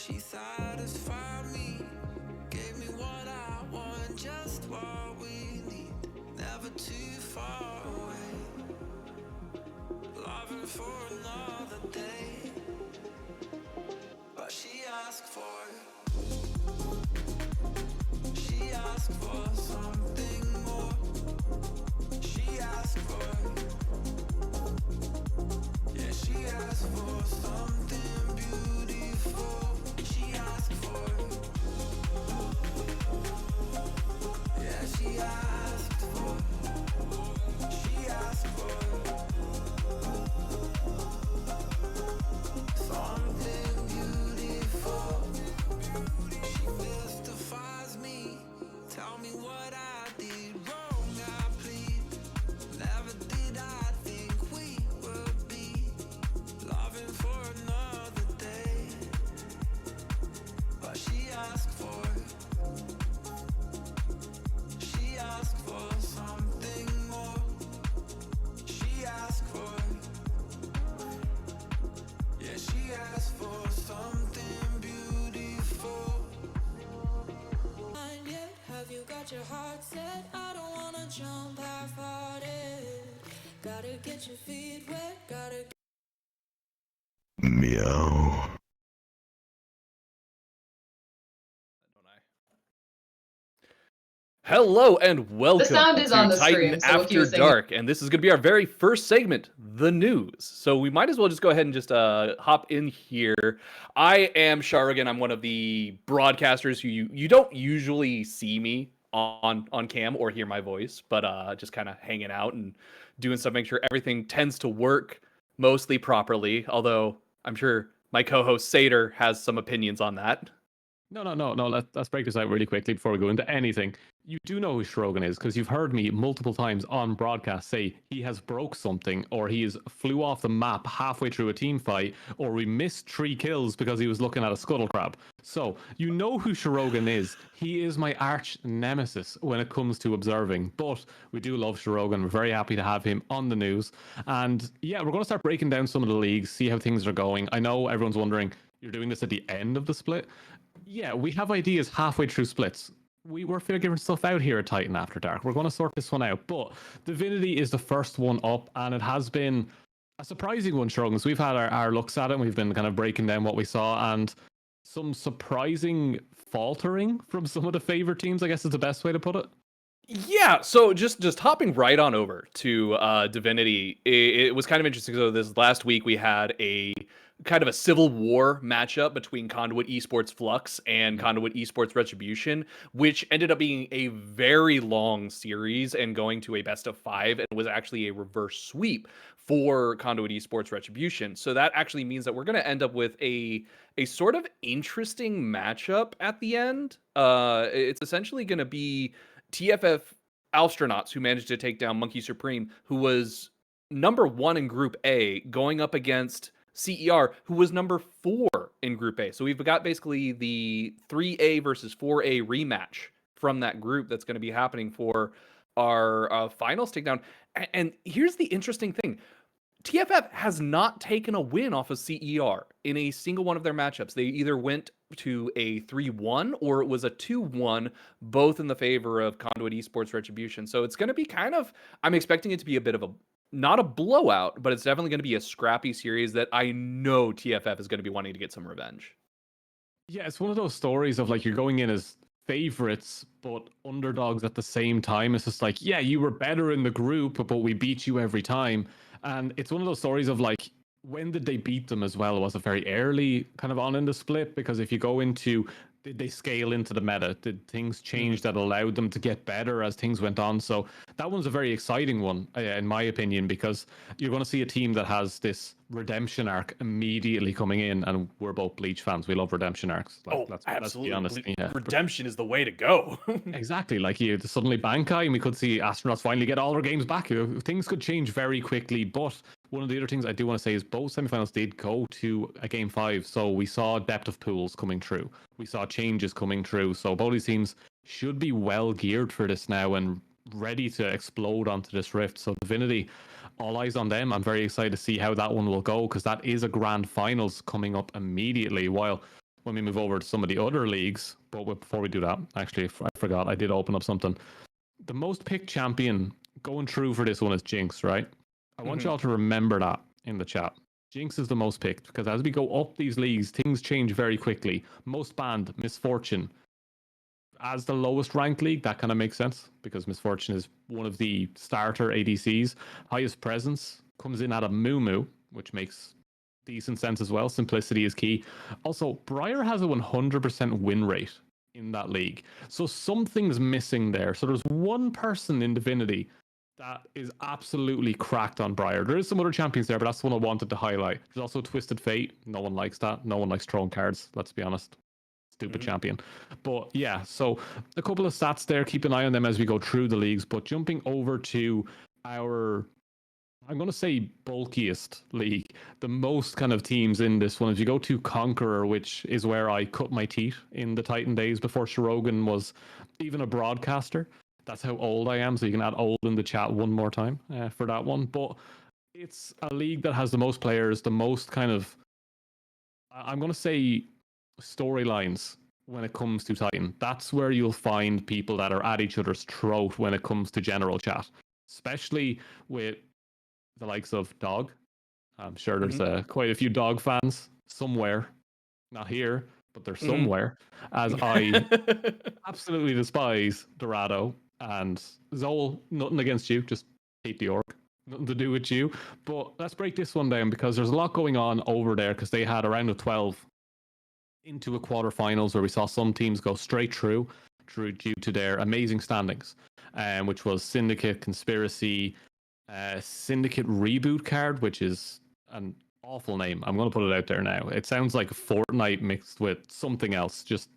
She satisfied me, gave me what I want, just what we need, never too far away. Loving for another day, but she asked for something more. She asked for, yeah, she asked for something beautiful. She asked for, yeah, she asked for something beautiful. She mystifies me, tell me what I did wrong, I plead. Never did I think we would be loving for another day, but she asked for something more. She asked for, yeah, she asked for something beautiful. Yet, have you got your heart set? I don't wanna jump half-hearted. Gotta get your feet wet, gotta. Meow. Hello and welcome sound is to on the Titan stream, so if you After sing it- Dark, and this is going to be our very first segment, the news. So we might as well just go ahead and just hop in here. I am Sharugan. I'm one of the broadcasters who you don't usually see me on cam or hear my voice, but just kind of hanging out and doing stuff, make sure everything tends to work mostly properly. Although I'm sure my co-host Sater has some opinions on that. No. Let's break this out really quickly before we go into anything. You do know who Shrogan is because you've heard me multiple times on broadcast say he has broke something, or he flew off the map halfway through a team fight, or we missed 3 kills because he was looking at a scuttle crab. So you know who Shrogan is. He is my arch nemesis when it comes to observing. But we do love Shrogan. We're very happy to have him on the news. And yeah, we're going to start breaking down some of the leagues, see how things are going. I know everyone's wondering, you're doing this at the end of the split? Yeah, we have ideas halfway through splits. We're figuring stuff out here at Titan After Dark. We're going to sort this one out. But Divinity is the first one up, and it has been a surprising one, Shruggins. We've had our looks at it, and we've been kind of breaking down what we saw, and some surprising faltering from some of the favorite teams, I guess is the best way to put it. Yeah, so just hopping right on over to Divinity, it was kind of interesting. So this last week we had a kind of a civil war matchup between Conduit Esports Flux and Conduit Esports Retribution, which ended up being a very long series and going to a best of 5, and was actually a reverse sweep for Conduit Esports Retribution. So that actually means that we're going to end up with a sort of interesting matchup at the end. It's essentially going to be TFF Astronauts, who managed to take down Monkey Supreme, who was number 1 in Group A, going up against CER, who was number 4 in Group A. So we've got basically the 3A versus 4A rematch from that group that's going to be happening for our finals takedown. And here's the interesting thing. TFF has not taken a win off of CER in a single one of their matchups. They either went to a 3-1 or it was a 2-1, both in the favor of Conduit Esports Retribution. So it's going to be I'm expecting it to be a bit of not a blowout, but it's definitely going to be a scrappy series that I know TFF is going to be wanting to get some revenge. Yeah, it's one of those stories of like you're going in as favorites but underdogs at the same time. It's just like, yeah, you were better in the group, but we beat you every time. And it's one of those stories of like, when did they beat them as well? Was it very early kind of on in the split? Because if you go into, did they scale into the meta? Did things change that allowed them to get better as things went on? So that one's a very exciting one, in my opinion, because you're going to see a team that has this redemption arc immediately coming in, and we're both Bleach fans. We love redemption arcs. Let's be honest. Yeah. Redemption is the way to go. Exactly. Like you suddenly Bankai, and we could see Astronauts finally get all their games back. Things could change very quickly, but one of the other things I do want to say is both semifinals did go to a game 5, so we saw depth of pools coming through. We saw changes coming through, so both these teams should be well geared for this now and ready to explode onto this rift. So Divinity, all eyes on them. I'm very excited to see how that one will go, because that is a grand finals coming up immediately. While when we move over to some of the other leagues. But before we do that, actually, I forgot. I did open up something. The most picked champion going through for this one is Jinx, right? I want y'all to remember that in the chat. Jinx is the most picked because as we go up these leagues, things change very quickly. Most banned, Misfortune. As the lowest ranked league, that kind of makes sense because Misfortune is one of the starter ADCs. Highest presence comes in at a Mumu, which makes decent sense as well. Simplicity is key. Also, Briar has a 100% win rate in that league. So something's missing there. So there's one person in Divinity that is absolutely cracked on Briar. There is some other champions there, but that's the one I wanted to highlight. There's also Twisted Fate. No one likes that. No one likes throwing cards, let's be honest. Stupid champion. But yeah, so a couple of stats there. Keep an eye on them as we go through the leagues. But jumping over to our, I'm going to say bulkiest league, the most kind of teams in this one. If you go to Conqueror, which is where I cut my teeth in the Titan days before Shirogan was even a broadcaster. That's how old I am. So you can add old in the chat one more time for that one. But it's a league that has the most players, the most kind of, I'm going to say, storylines when it comes to Titan. That's where you'll find people that are at each other's throat when it comes to general chat, especially with the likes of Dog. I'm sure there's quite a few Dog fans somewhere, not here, but they're somewhere, as I absolutely despise Dorado and Zol. Nothing against you, just hate the org. Nothing to do with you. But let's break this one down because there's a lot going on over there because they had a round of 12 into a quarterfinals where we saw some teams go straight through due to their amazing standings, which was Syndicate, Conspiracy, Syndicate Reboot card, which is an awful name. I'm going to put it out there now. It sounds like Fortnite mixed with something else, just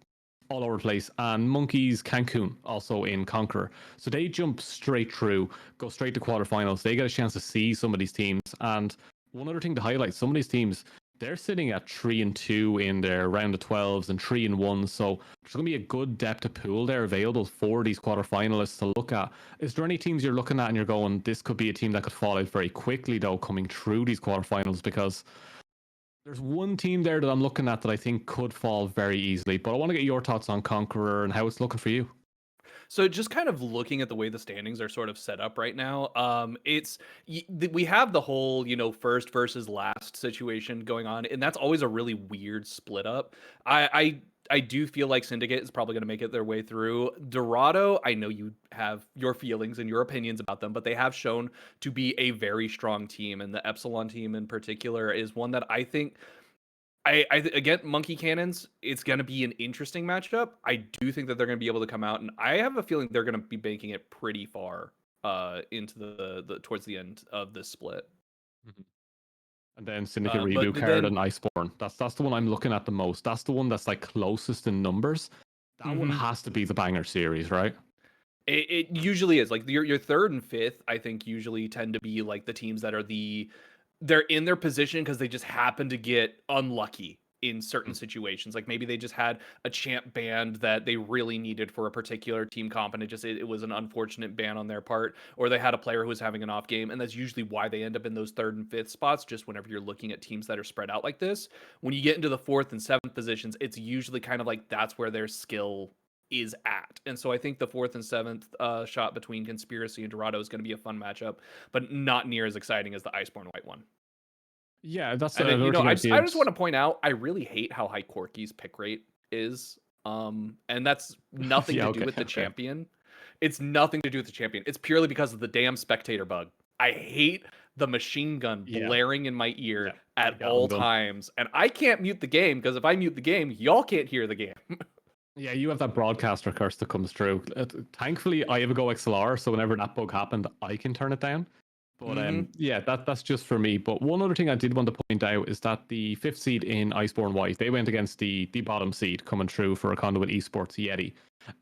all over the place. And Monkeys Cancun, also in Conqueror. So they jump straight through, go straight to quarterfinals. They get a chance to see some of these teams. And one other thing to highlight, some of these teams, they're sitting at 3-2 in their round of 12s and 3-1. So there's going to be a good depth of pool there available for these quarterfinalists to look at. Is there any teams you're looking at and you're going, this could be a team that could fall out very quickly, though, coming through these quarterfinals? Because there's one team there that I'm looking at that I think could fall very easily. But I want to get your thoughts on Conqueror and how it's looking for you. So just kind of looking at the way the standings are sort of set up right now, we have the whole, first versus last situation going on, and that's always a really weird split up. I do feel like Syndicate is probably going to make it their way through. Dorado, I know you have your feelings and your opinions about them, but they have shown to be a very strong team, and the Epsilon team in particular is one that I think again, Monkey Cannons, it's going to be an interesting matchup. I do think that they're going to be able to come out, and I have a feeling they're going to be banking it pretty far into the towards the end of this split. And then Syndicate Reboot card and Iceborne. That's the one I'm looking at the most. That's the one that's like closest in numbers. That one has to be the banger series, right? It usually is. Like your third and fifth, I think usually tend to be like the teams that are they're in their position because they just happen to get unlucky in certain situations. Like maybe they just had a champ banned that they really needed for a particular team comp, and it was an unfortunate ban on their part, or they had a player who was having an off game, and that's usually why they end up in those third and fifth spots. Just whenever you're looking at teams that are spread out like this, when you get into the fourth and seventh positions, it's usually kind of like that's where their skill is at. And so I think the fourth and seventh shot between Conspiracy and Dorado is going to be a fun matchup, but not near as exciting as the Iceborne White one. Yeah, that's and then, I just want to point out, I really hate how high Corky's pick rate is. And that's nothing to do with the champion. It's nothing to do with the champion. It's purely because of the damn spectator bug. I hate the machine gun blaring in my ear at all times. And I can't mute the game because if I mute the game, y'all can't hear the game. Yeah, you have that broadcaster curse that comes through. Thankfully, I have a Go XLR, so whenever that bug happened, I can turn it down. But yeah, that's just for me. But one other thing I did want to point out is that the 5th seed in Iceborne White, they went against the bottom seed coming through for a Conduit Esports Yeti.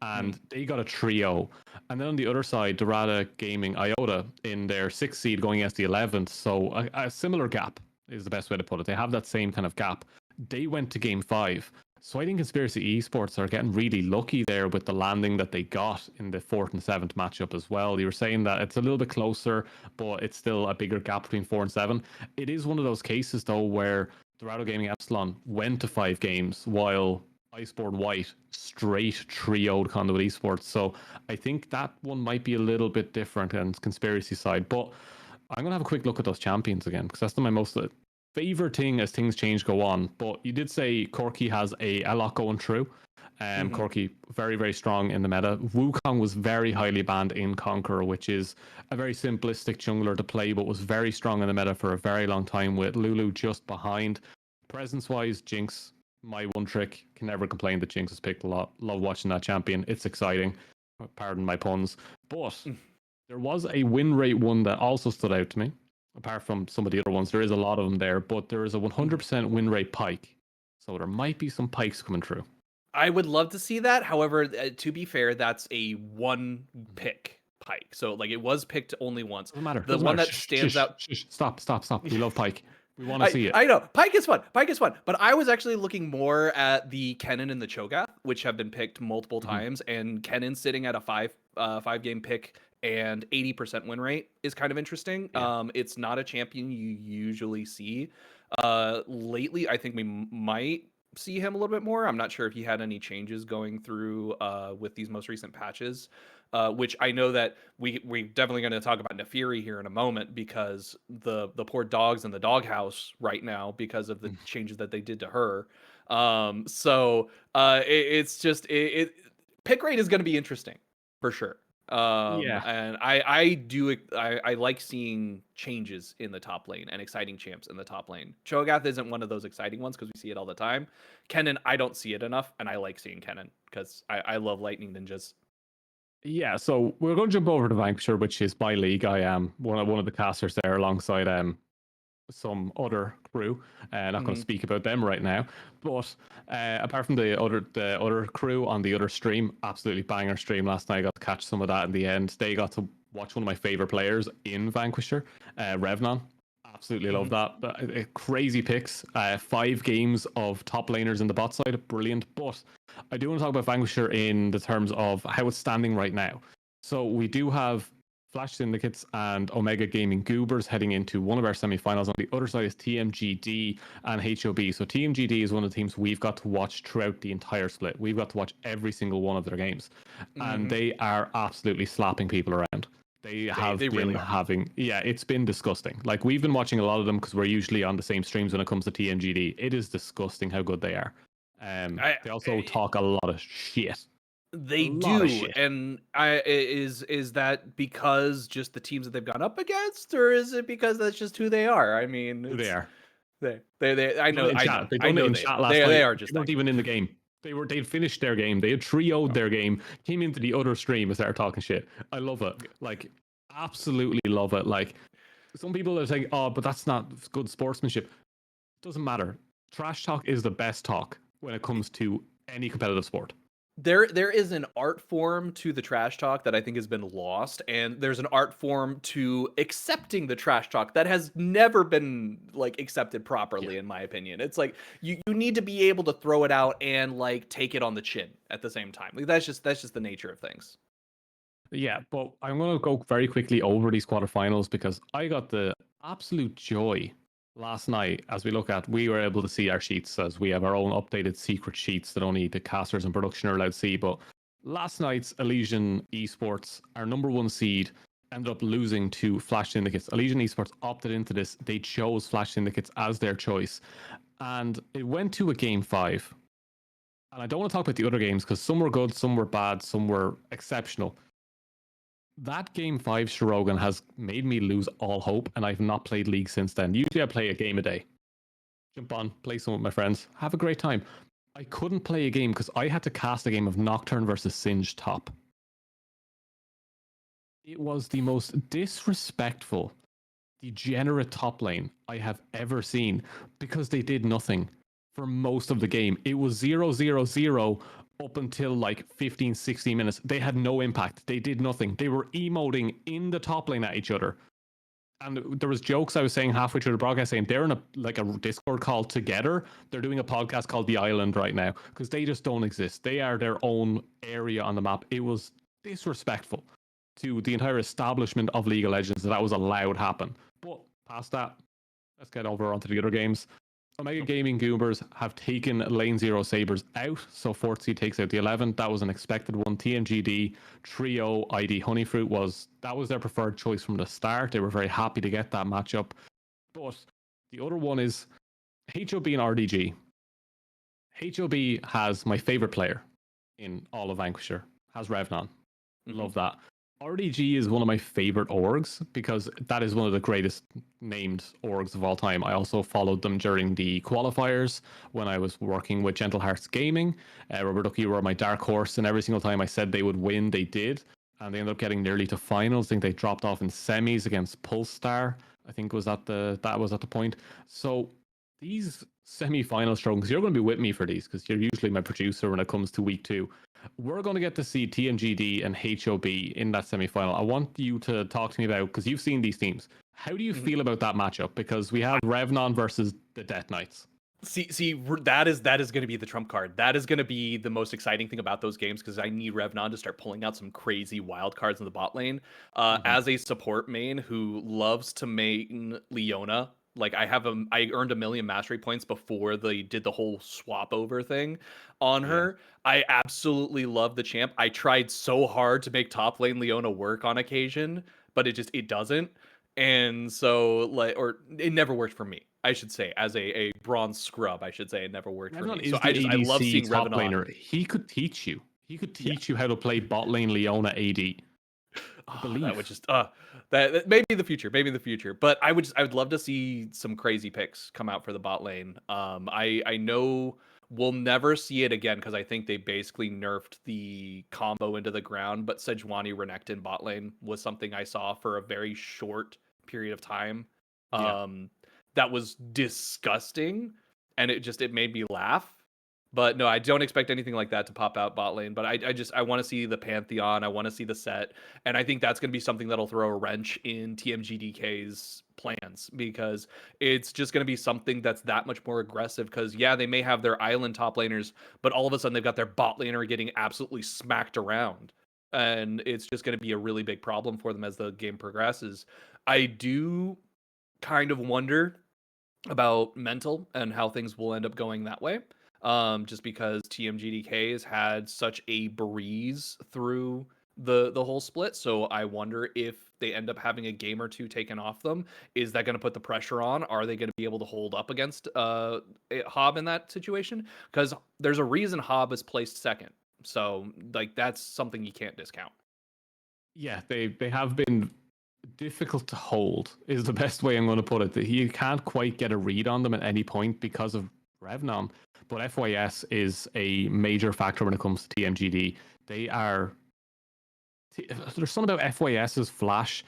And they got a 3-0. And then on the other side, Dorada Gaming Iota in their 6th seed going against the 11th. So a similar gap is the best way to put it. They have that same kind of gap. They went to game 5. So I think Conspiracy Esports are getting really lucky there with the landing that they got in the 4th and 7th matchup as well. You were saying that it's a little bit closer, but it's still a bigger gap between 4 and 7. It is one of those cases, though, where Dorado Gaming Epsilon went to 5 games, while Iceboard White straight trioed Conduit Esports. So I think that one might be a little bit different on conspiracy side. But I'm gonna have a quick look at those champions again, because that's my most favorite thing as things change go on. But you did say Corki has a lot going through. Corki very, very strong in the meta. Wukong was very highly banned in Conqueror, which is a very simplistic jungler to play, but was very strong in the meta for a very long time, with Lulu just behind. Presence wise, Jinx, my one trick. Can never complain that Jinx is picked a lot. Love watching that champion. It's exciting. Pardon my puns. But there was a win rate one that also stood out to me. Apart from some of the other ones, there is a lot of them there, but there is a 100% win rate Pyke. So there might be some Pikes coming through. I would love to see that. However, to be fair, that's a one pick Pyke. So like it was picked only once. Doesn't matter. The one that stands out. Stop. We love Pyke. We want to see it. I know. Pyke is fun. But I was actually looking more at the Kennen and the Cho'Gath, which have been picked multiple times. And Kennen sitting at a five game pick and 80% win rate is kind of interesting. Yeah. It's not a champion you usually see. Lately, I think we might see him a little bit more. I'm not sure if he had any changes going through with these most recent patches, which I know that we're definitely going to talk about Naafiri here in a moment, because the poor dog's in the doghouse right now because of the changes that they did to her. It's just pick rate is going to be interesting for sure. And I like seeing changes in the top lane and exciting champs in the top lane. Cho'Gath isn't one of those exciting ones because we see it all the time. Kennen, I don't see it enough, and I like seeing Kennen because I love lightning ninjas. Yeah, so we're going to jump over to Vanquisher, which is my league. I am one of the casters there alongside some other crew. Not going to speak about them right now, but apart from the other crew on the other stream, absolutely banger stream last night. I got to catch some of that in the end. They got to watch one of my favorite players in Vanquisher, Revnon. Absolutely love that. Crazy picks. 5 games of top laners in the bot side, brilliant. But I do want to talk about Vanquisher in the terms of how it's standing right now. So we do have Flash Syndicates and Omega Gaming Goobers heading into one of our semi-finals. On the other side is TMGD and HOB. So TMGD is one of the teams we've got to watch throughout the entire split. We've got to watch every single one of their games. And they are absolutely slapping people around. They been really having... Yeah, it's been disgusting. Like, we've been watching a lot of them because we're usually on the same streams when it comes to TMGD. It is disgusting how good they are. They also talk a lot of shit. They do, and is that because just the teams that they've gone up against, or is it because that's just who they are? I mean, who they are. They. I know. They are just. They weren't even in the game. They'd finished their game. They had trioed their game. Came into the other stream and started talking shit. I love it. Like, absolutely love it. Like, some people are saying, "Oh, but that's not good sportsmanship." Doesn't matter. Trash talk is the best talk when it comes to any competitive sport. There is an art form to the trash talk that I think has been lost, and there's an art form to accepting the trash talk that has never been like accepted properly, in my opinion. It's like you need to be able to throw it out and like take it on the chin at the same time. Like, that's just the nature of things. Yeah, but I'm going to go very quickly over these quarterfinals because I got the absolute joy last night. As we were able to see our sheets, as we have our own updated secret sheets that only the casters and production are allowed to see. But last night's Elysian Esports, our number 1 seed, ended up losing to Flash Syndicates. Elysian Esports opted into this. They chose Flash Syndicates as their choice, and it went to a game 5. And I don't want to talk about the other games because some were good, some were bad, some were exceptional. That game 5 Shirogan has made me lose all hope, and I've not played League since then. Usually I play a game a day. Jump on, play some with my friends, have a great time. I couldn't play a game because I had to cast a game of Nocturne versus Singed top. It was the most disrespectful, degenerate top lane I have ever seen because they did nothing for most of the game. It was 0-0-0 up until like 15, 16 minutes. They had no impact. They did nothing. They were emoting in the top lane at each other. And there was jokes I was saying halfway through the broadcast saying they're in a Discord call together. They're doing a podcast called The Island right now because they just don't exist. They are their own area on the map. It was disrespectful to the entire establishment of League of Legends that was allowed happen. But past that, let's get over onto the other games. Omega Gaming Goobers have taken Lane Zero Sabers out, so Fortseed takes out the 11. That was an expected one. TMGD Trio ID Honeyfruit that was their preferred choice from the start. They were very happy to get that matchup. But the other one is HOB and RDG. HOB has my favorite player in all of Vanquisher, has Revnon. Love that. RDG is one of my favorite orgs because that is one of the greatest named orgs of all time. I also followed them during the qualifiers when I was working with Gentle Hearts Gaming. Robert Ducky were my dark horse, and every single time I said they would win, they did. And they ended up getting nearly to finals. I think they dropped off in semis against Pulsar. I think that was at the point. So these semi-final struggles, you're going to be with me for these because you're usually my producer when it comes to week 2. We're going to get to see TMGD and HOB in that semi-final. I want you to talk to me about, because you've seen these teams. How do you feel about that matchup? Because we have Revnon versus the Death Knights. See, that is going to be the trump card. That is going to be the most exciting thing about those games because I need Revnon to start pulling out some crazy wild cards in the bot lane. As a support main who loves to main Leona, like I earned 1 million mastery points before they did the whole swap over thing on her. I absolutely love the champ. I tried so hard to make top lane Leona work on occasion, but it doesn't. And so it never worked for me. I should say, as a bronze scrub, I should say it never worked for me. So I love seeing top Revnon. Laner. He could teach you. He could teach you how to play bot lane Leona AD. That would just that maybe in the future, but I would love to see some crazy picks come out for the bot lane. I know we'll never see it again because I think they basically nerfed the combo into the ground, but Sejuani Renekton bot lane was something I saw for a very short period of time. That was disgusting, and it made me laugh. But no, I don't expect anything like that to pop out bot lane. But I want to see the Pantheon. I want to see the set. And I think that's going to be something that'll throw a wrench in TMGDK's plans because it's just going to be something that's that much more aggressive. Because, yeah, they may have their island top laners, but all of a sudden they've got their bot laner getting absolutely smacked around. And it's just going to be a really big problem for them as the game progresses. I do kind of wonder about mental and how things will end up going that way. Just because TMGDK has had such a breeze through the whole split. So I wonder if they end up having a game or two taken off them. Is that going to put the pressure on? Are they going to be able to hold up against Hob in that situation? Because there's a reason Hob is placed second. So like that's something you can't discount. Yeah, they have been difficult to hold is the best way I'm going to put it. You can't quite get a read on them at any point because of Revnon. But FYS is a major factor when it comes to TMGD. There's something about FYS's flash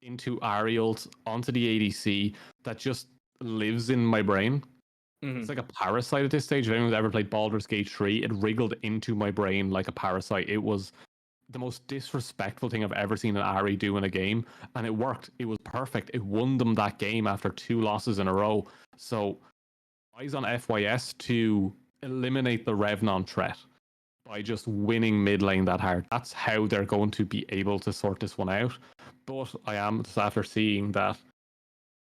into Ariel onto the ADC that just lives in my brain. It's like a parasite at this stage. If anyone's ever played Baldur's Gate 3, it wriggled into my brain like a parasite. It was the most disrespectful thing I've ever seen an Ahri do in a game, and it worked. It was perfect. It won them that game after 2 losses in a row. So eyes on FYS to eliminate the Revnon threat by just winning mid lane that hard. That's how they're going to be able to sort this one out. But I am just after seeing that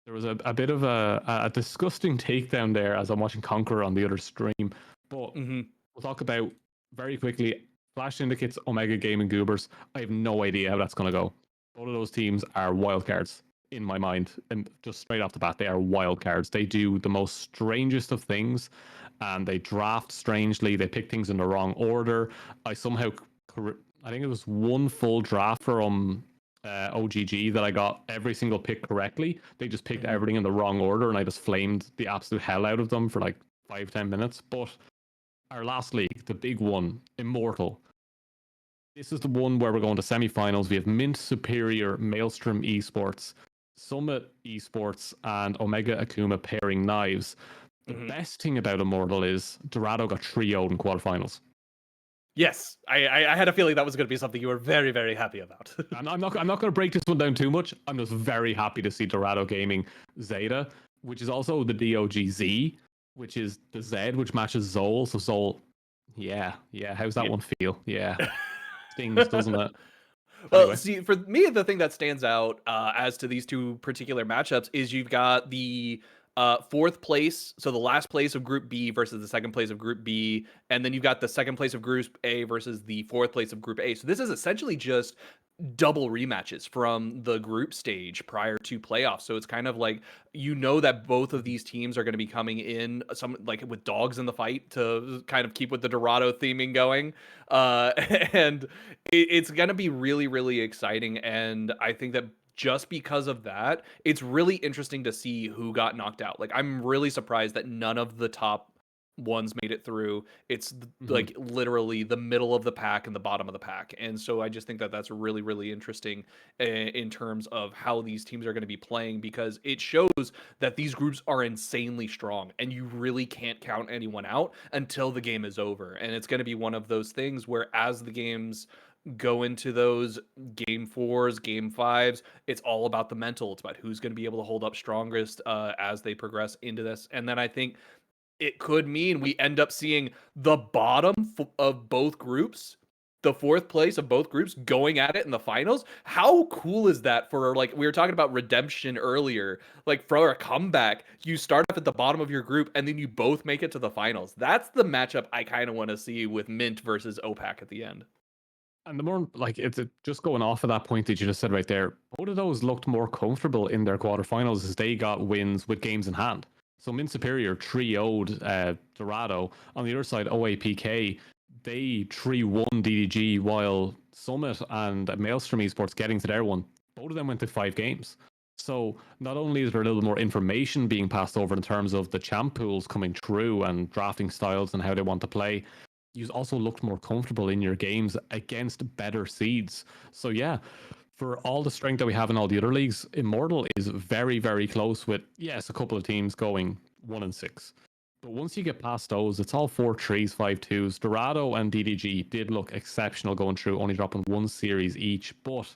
there was a bit of a disgusting takedown there as I'm watching Conqueror on the other stream. But we'll talk about very quickly. Flash indicates Omega Gaming Goobers. I have no idea how that's going to go. Both of those teams are wild cards in my mind, and just straight off the bat, they are wild cards. They do the most strangest of things, and they draft strangely. They pick things in the wrong order. I think it was one full draft from OGG that I got every single pick correctly. They just picked everything in the wrong order, and I just flamed the absolute hell out of them for like 5-10 minutes. But our last league, the big one, Immortal. This is the one where we're going to semifinals. We have Mint Superior, Maelstrom Esports, Summit Esports, and Omega Akuma pairing knives. The best thing about Immortal is Dorado got 3-0'd in quarterfinals. Yes, I had a feeling that was going to be something you were very, very happy about. I'm not going to break this one down too much. I'm just very happy to see Dorado Gaming Zeta, which is also the DOGZ, which is the Z, which matches Zol. So Zol, yeah. How's that one feel? Yeah. Stings, doesn't it? Well, Anyway. see, for me, the thing that stands out as to these two particular matchups is you've got the Fourth place, so the last place of Group B versus the second place of Group B, and then you've got the second place of Group A versus the fourth place of Group A. So this is essentially just double rematches from the group stage prior to playoffs. So it's kind of like, that both of these teams are going to be coming in some like with dogs in the fight to kind of keep with the Dorado theming going. And it's going to be really, really exciting. And I think that just because of that, it's really interesting to see who got knocked out. Like, I'm really surprised that none of the top ones made it through. It's like literally the middle of the pack and the bottom of the pack. And so I just think that that's really, really interesting in terms of how these teams are going to be playing, because it shows that these groups are insanely strong and you really can't count anyone out until the game is over. And it's going to be one of those things where as the games go into those game 4s, game 5s, it's all about the mental. It's about who's going to be able to hold up strongest as they progress into this. And then I think it could mean we end up seeing the bottom of both groups, the fourth place of both groups, going at it in the finals. How cool is that for, like, we were talking about redemption earlier, like for a comeback, you start off at the bottom of your group and then you both make it to the finals. That's the matchup I kind of want to see with Mint versus OPAC at the end. And the more, like, it's just going off of that point that you just said right there, both of those looked more comfortable in their quarterfinals as they got wins with games in hand. So Mint Superior 3-0'd Dorado. On the other side, OAPK, they 3-1 DDG, while Summit and Maelstrom Esports getting to their one, both of them went to 5 games. So not only is there a little more information being passed over in terms of the champ pools coming through and drafting styles and how they want to play, you also looked more comfortable in your games against better seeds. So yeah, for all the strength that we have in all the other leagues, Immortal is very, very close with, yes, a couple of teams going 1-6. But once you get past those, it's all 4-3s, 5-2s. Dorado and DDG did look exceptional going through, only dropping 1 series each. But at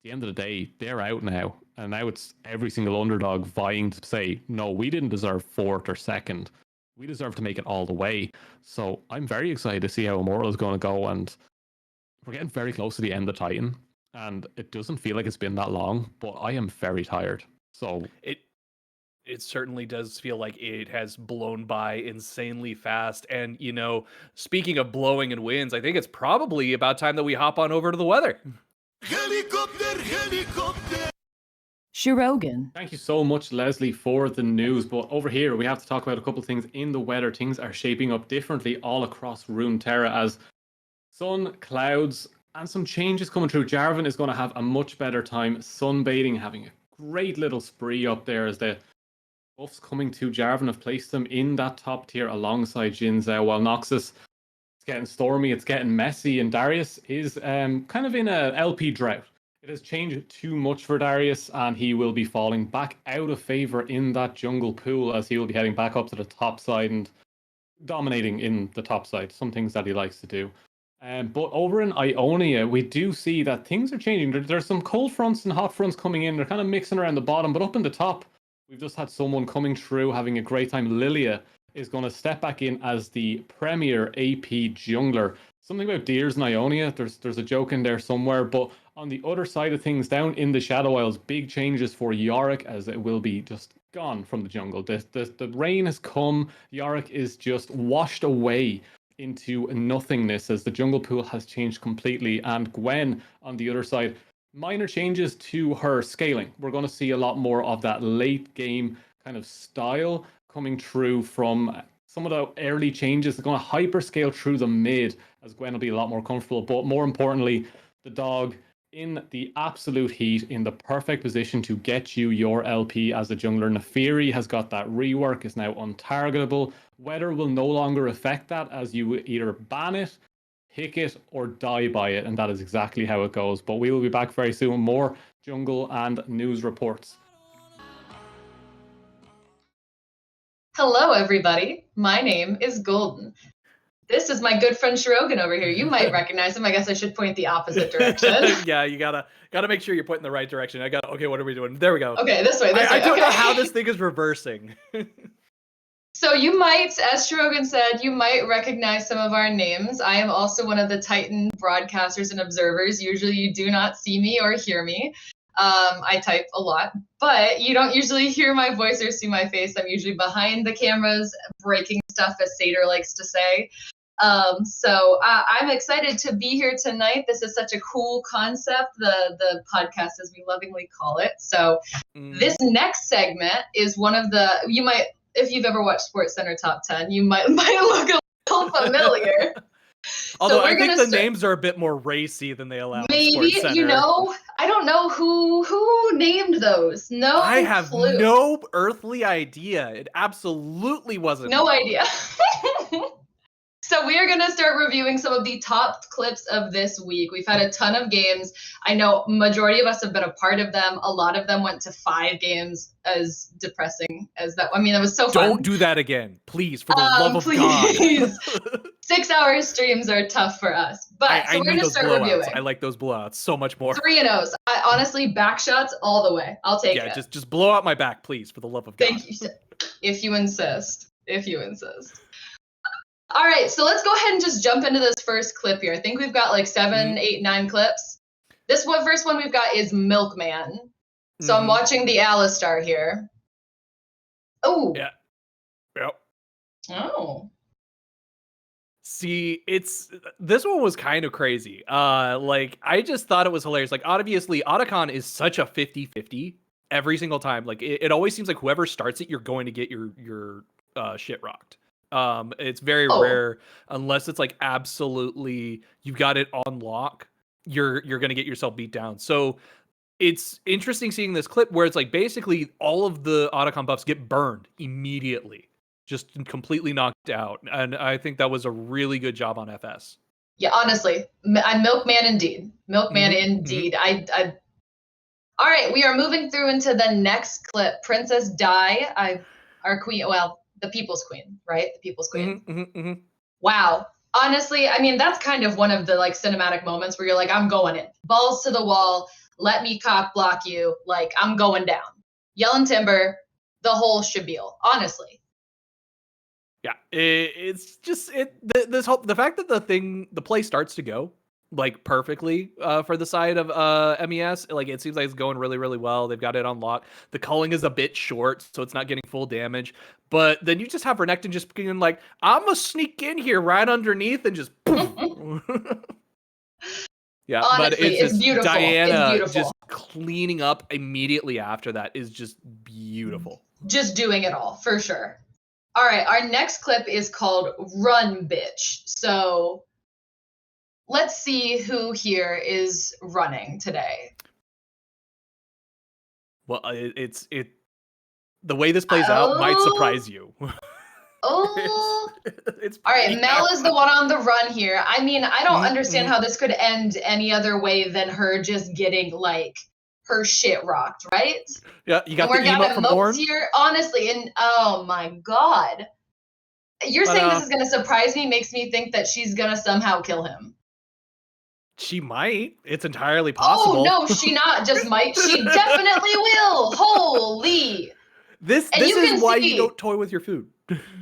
the end of the day, they're out now. And now it's every single underdog vying to say, no, we didn't deserve 4th or 2nd. We deserve to make it all the way. So I'm very excited to see how Immortal is going to go. And we're getting very close to the end of Titan. And it doesn't feel like it's been that long, but I am very tired. So it certainly does feel like it has blown by insanely fast. And, speaking of blowing and wins, I think it's probably about time that we hop on over to the weather. Helicopter. Shirogan. Thank you so much, Leslie, for the news. But over here, we have to talk about a couple of things in the weather. Things are shaping up differently all across Runeterra as sun, clouds, and some changes coming through. Jarvan is going to have a much better time sunbathing, having a great little spree up there as the buffs coming to Jarvan have placed them in that top tier alongside Jin Zhao, while Noxus, it's getting stormy, it's getting messy, and Darius is kind of in a LP drought. It has changed too much for Darius, and he will be falling back out of favor in that jungle pool as he will be heading back up to the top side and dominating in the top side, some things that he likes to do. But over in Ionia, we do see that things are changing. There's some cold fronts and hot fronts coming in. They're kind of mixing around the bottom, but up in the top, we've just had someone coming through having a great time. Lilia is going to step back in as the premier AP jungler. Something about Deers in Ionia, there's a joke in there somewhere, but on the other side of things, down in the Shadow Isles, big changes for Yorick as it will be just gone from the jungle. The rain has come. Yorick is just washed away into nothingness as the jungle pool has changed completely. And Gwen on the other side, minor changes to her scaling. We're going to see a lot more of that late game kind of style coming through from some of the early changes. They're going to hyper scale through the mid as Gwen will be a lot more comfortable. But more importantly, the dog in the absolute heat, in the perfect position to get you your LP as a jungler. Nefiri has got that rework, is now untargetable. Weather will no longer affect that as you either ban it, pick it, or die by it, and that is exactly how it goes. But we will be back very soon with more jungle and news reports. Hello, everybody. My name is Golden. This is my good friend Shirogan over here. You might recognize him. I guess I should point the opposite direction. Yeah, you gotta make sure you're pointing the right direction. Okay, what are we doing? There we go. Okay, this way. I don't know okay. how this thing is reversing. So you might, as Shirogan said, you might recognize some of our names. I am also one of the Titan broadcasters and observers. Usually you do not see me or hear me. I type a lot, but you don't usually hear my voice or see my face. I'm usually behind the cameras breaking stuff, as Sater likes to say. So I'm excited to be here tonight. This is such a cool concept, the podcast as we lovingly call it. So this next segment is one of the, you might, if you've ever watched SportsCenter Top 10, you might look a little familiar. Although I think the names are a bit more racy than they allow. Maybe, you know, I don't know who named those. No, I have no earthly idea. It absolutely wasn't. No idea. So we are going to start reviewing some of the top clips of this week. We've had a ton of games. I know majority of us have been a part of them. A lot of them went to 5 games, as depressing as that. I mean, it was so fun. Don't do that again, please, for the love of God. 6 hour streams are tough for us. But so we're going to start reviewing. I like those blowouts so much more. 3-0s. I honestly, back shots all the way. I'll take it. Yeah, just blow out my back, please, for the love of God. Thank you. If you insist. If you insist. All right, so let's go ahead and just jump into this first clip here. I think we've got like 7, 8, 9 clips. This first one we've got is Milkman. So I'm watching the Alistar here. Oh. Yeah. Yep. Oh. See, this one was kind of crazy. Like, I just thought it was hilarious. Like, obviously, Otacon is such a 50-50 every single time. Like, it always seems like whoever starts it, you're going to get your shit rocked. It's very rare, unless it's like absolutely you've got it on lock, you're gonna get yourself beat down. So it's interesting seeing this clip where it's like basically all of the Otacon buffs get burned immediately, just completely knocked out. And I think that was a really good job on FS. Yeah, honestly, I'm Milkman indeed. Milkman indeed. I all right, we are moving through into the next clip. Princess Di, our queen, well, the People's Queen, right? The People's Queen. Wow. Honestly, I mean, that's kind of one of the like cinematic moments where you're like, I'm going in. Balls to the wall. Let me cock block you. Like, I'm going down. Yelling timber, the whole shabil, honestly. Yeah, it's just the fact that the play starts to go like perfectly for the side of MES. Like, it seems like it's going really, really well. They've got it on lock. The culling is a bit short, so it's not getting full damage. But then you just have Renekton just being like, I'm gonna sneak in here right underneath and just poof. Yeah, honestly, but it's beautiful. Diana it's beautiful. just cleaning up immediately after that is just beautiful. Just doing it all, for sure. All right, our next clip is called Run Bitch. So let's see who here is running today. Well, the way this plays out might surprise you. Oh, it's all right. Mel is the one on the run here. I mean, I don't understand how this could end any other way than her just getting like her shit rocked, right? Yeah, you got the emote from Ornn here, honestly. And oh my god, you're saying this is gonna surprise me? Makes me think that she's gonna somehow kill him. She might. It's entirely possible. Oh no, she not just might. She definitely will. Holy. This is why you don't toy with your food.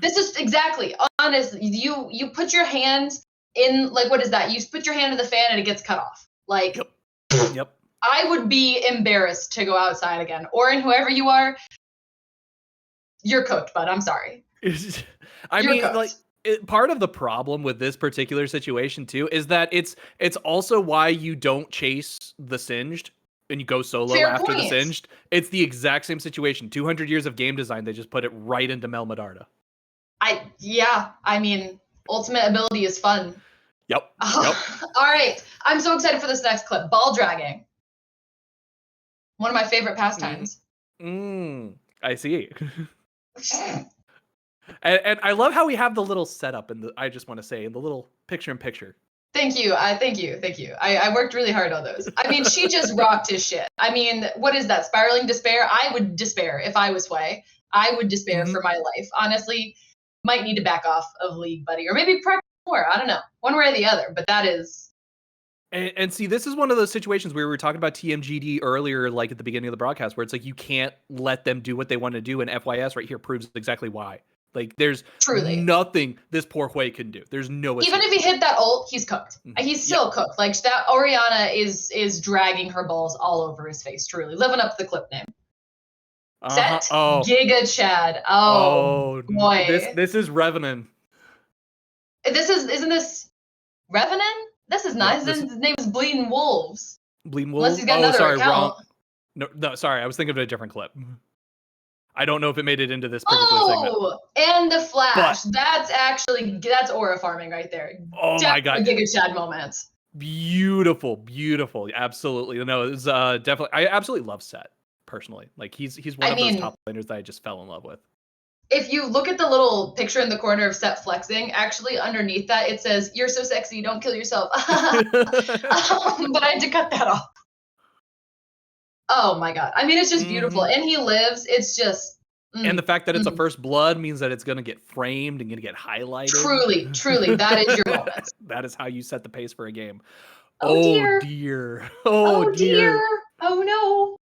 This is exactly honest. You put your hand in, like, what is that? You put your hand in the fan and it gets cut off. Like, Yep. I would be embarrassed to go outside again. Orin, whoever you are, you're cooked, bud. I'm sorry. I mean, like, part of the problem with this particular situation too is that it's also why you don't chase the Singed and you go solo after the Singed. It's the exact same situation. 200 years of game design, they just put it right into Mel Medarda. I mean, ultimate ability is fun. Yep. All right. I'm so excited for this next clip. Ball dragging. One of my favorite pastimes. I see. and I love how we have the little setup I just want to say, in the little picture-in-picture. Thank you. Thank you. I worked really hard on those. I mean, she just rocked his shit. I mean, what is that? Spiraling Despair? I would despair if I was Sway. I would despair for my life. Honestly, might need to back off of League, buddy. Or maybe prep more. I don't know. One way or the other. But that is... And see, this is one of those situations where we were talking about TMGD earlier, like at the beginning of the broadcast, where it's like you can't let them do what they want to do, and FYS right here proves exactly why. Like there's Truly. nothing this poor Hui can do. There's no Even if he hit that ult, he's cooked. He's still cooked. Like that Orianna is dragging her balls all over his face, truly. Living up to the clip name. Set Giga Chad. Oh boy. This is Revenant. Isn't this Revenant? This is not. His name is Bleeding Wolves. Bleeding Wolves? Unless he's got another account. Wrong. No, sorry, I was thinking of a different clip. I don't know if it made it into this particular segment. Oh, and the Flash. That's aura farming right there. Oh my god. Giga Chad moments. Beautiful. Absolutely. No, it's definitely. I absolutely love Set personally. Like he's one of those top laners that I just fell in love with. If you look at the little picture in the corner of Set flexing, actually underneath that it says, "You're so sexy, don't kill yourself." But I had to cut that off. Oh my god. I mean, it's just beautiful. And he lives. It's just. And the fact that it's a first blood means that it's going to get framed and going to get highlighted. Truly. That is your moment. That is how you set the pace for a game. Oh dear. Oh dear. Oh no.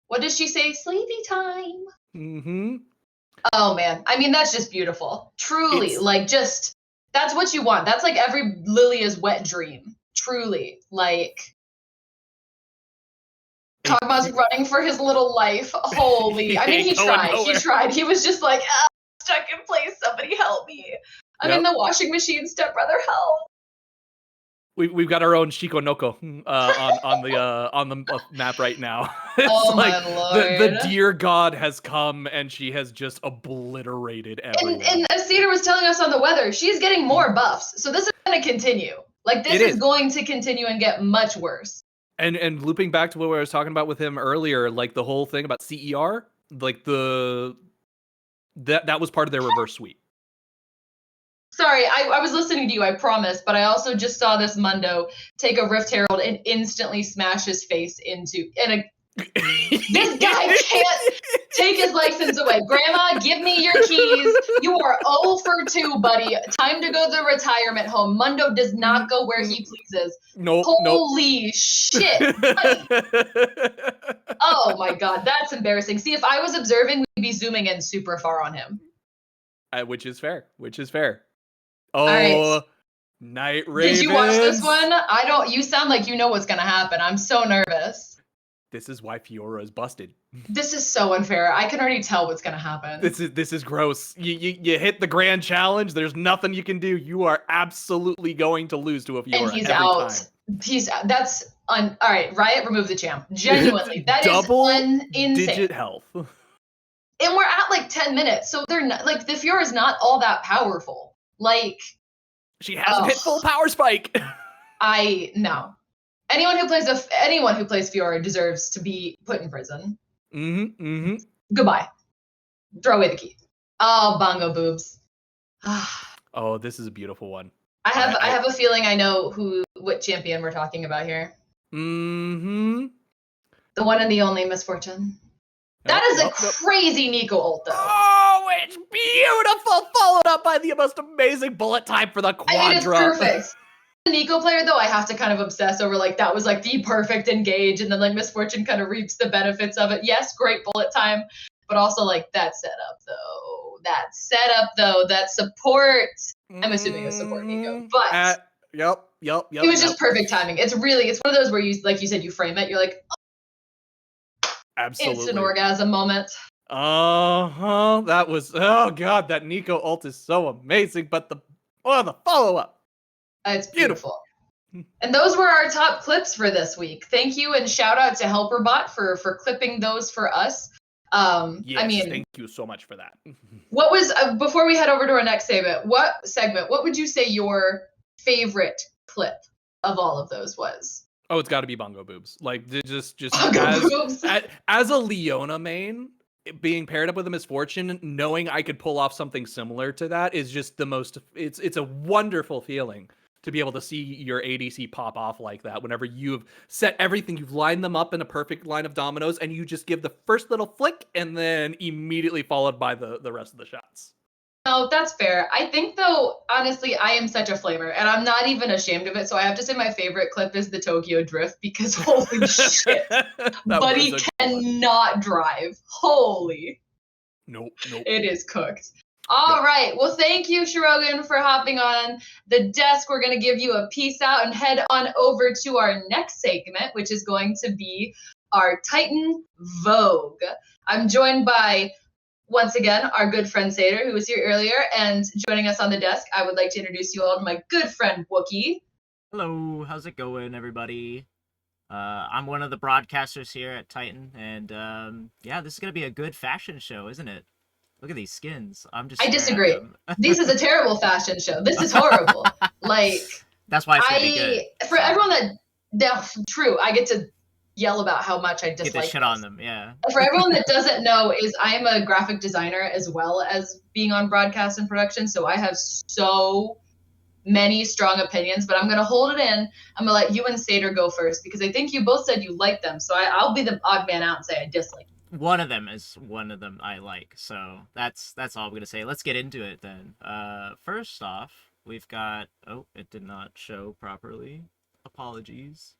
What does she say? Sleepy time. Mm-hmm. Oh man. I mean, that's just beautiful. Truly. That's what you want. That's like every Lilia's wet dream. Truly. Like. Kog'Maw's running for his little life. Holy. I mean, he tried. He was just like, stuck in place. Somebody help me. I'm in the washing machine. Stepbrother, help. We've got our own Shiko Noko on the map right now. It's my lord. The dear god has come and she has just obliterated everyone. And as Cedar was telling us on the weather, she's getting more buffs. So this is going to continue. Like this is going to continue and get much worse. And looping back to what I was talking about with him earlier, like the whole thing about CER, like that was part of their reverse sweep. Sorry, I was listening to you, I promise, but I also just saw this Mundo take a Rift Herald and instantly smash his face into this guy can't take his license away. Grandma, give me your keys. You are 0 for 2, buddy. Time to go to the retirement home. Mundo does not go where he pleases. Holy shit. Oh my god, that's embarrassing. See, if I was observing, we'd be zooming in super far on him. Which is fair. Oh, right. Night Ravens. Did you watch this one? You sound like you know what's gonna happen. I'm so nervous. This is why Fiora is busted. This is so unfair. I can already tell what's gonna happen. This is gross. You hit the grand challenge. There's nothing you can do. You are absolutely going to lose to a Fiora. And he's every out. time. All right, Riot, remove the champ. Genuinely, that is insane. Digit health. And we're at like 10 minutes, so they're not like the Fiora is not all that powerful. Like she hasn't hit full power spike. No. Anyone who plays Fiora deserves to be put in prison. Goodbye. Throw away the key. Oh, bongo boobs. Oh, this is a beautiful one. I have a feeling I know what champion we're talking about here. The one and the only Misfortune. That is a crazy Neeko ult, though. Oh, it's beautiful. Followed up by the most amazing bullet time for the Quadra. I mean, it's perfect. The Neeko player, though, I have to kind of obsess over, like, that was, like, the perfect engage, and then, like, Misfortune kind of reaps the benefits of it. Yes, great bullet time, but also, like, that setup, though. That support. I'm assuming it was support Neeko, but... Yep. It was just perfect timing. It's one of those where you, like you said, you frame it, you're like... Absolutely. Instant orgasm moment. That was, oh god, that Neeko ult is so amazing, but the follow-up. It's beautiful. And those were our top clips for this week. Thank you and shout out to HelperBot for clipping those for us. Yes, thank you so much for that. What was, before we head over to our next segment, what would you say your favorite clip of all of those was? Oh, it's got to be bongo boobs. Like just as a Leona main, being paired up with a Misfortune, knowing I could pull off something similar to that is just the most. It's a wonderful feeling to be able to see your ADC pop off like that. Whenever you've set everything, you've lined them up in a perfect line of dominoes, and you just give the first little flick, and then immediately followed by the rest of the shots. No, that's fair. I think, though, honestly, I am such a flamer, and I'm not even ashamed of it. So I have to say my favorite clip is the Tokyo Drift, because holy shit, buddy cannot drive. Holy. Nope. It is cooked. All right. Well, thank you, Shirogan, for hopping on the desk. We're going to give you a peace out and head on over to our next segment, which is going to be our Titan Vogue. I'm joined by, once again, our good friend Sader, who was here earlier, and joining us on the desk, I would like to introduce you all to my good friend Wookie. Hello, how's it going, everybody? I'm one of the broadcasters here at Titan, and yeah, this is gonna be a good fashion show, isn't it? Look at these skins. I disagree. This is a terrible fashion show. This is horrible. Like, that's why it's gonna be good. For everyone true, I get to yell about how much I dislike get the shit on them, yeah. For everyone that doesn't know, is I am a graphic designer as well as being on broadcast and production, so I have so many strong opinions, but I'm going to hold it in. I'm going to let you and Sader go first, because I think you both said you like them, so I'll be the odd man out and say I dislike them. One of them I like, so that's all I'm going to say. Let's get into it then. First off, we've got... Oh, it did not show properly. Apologies.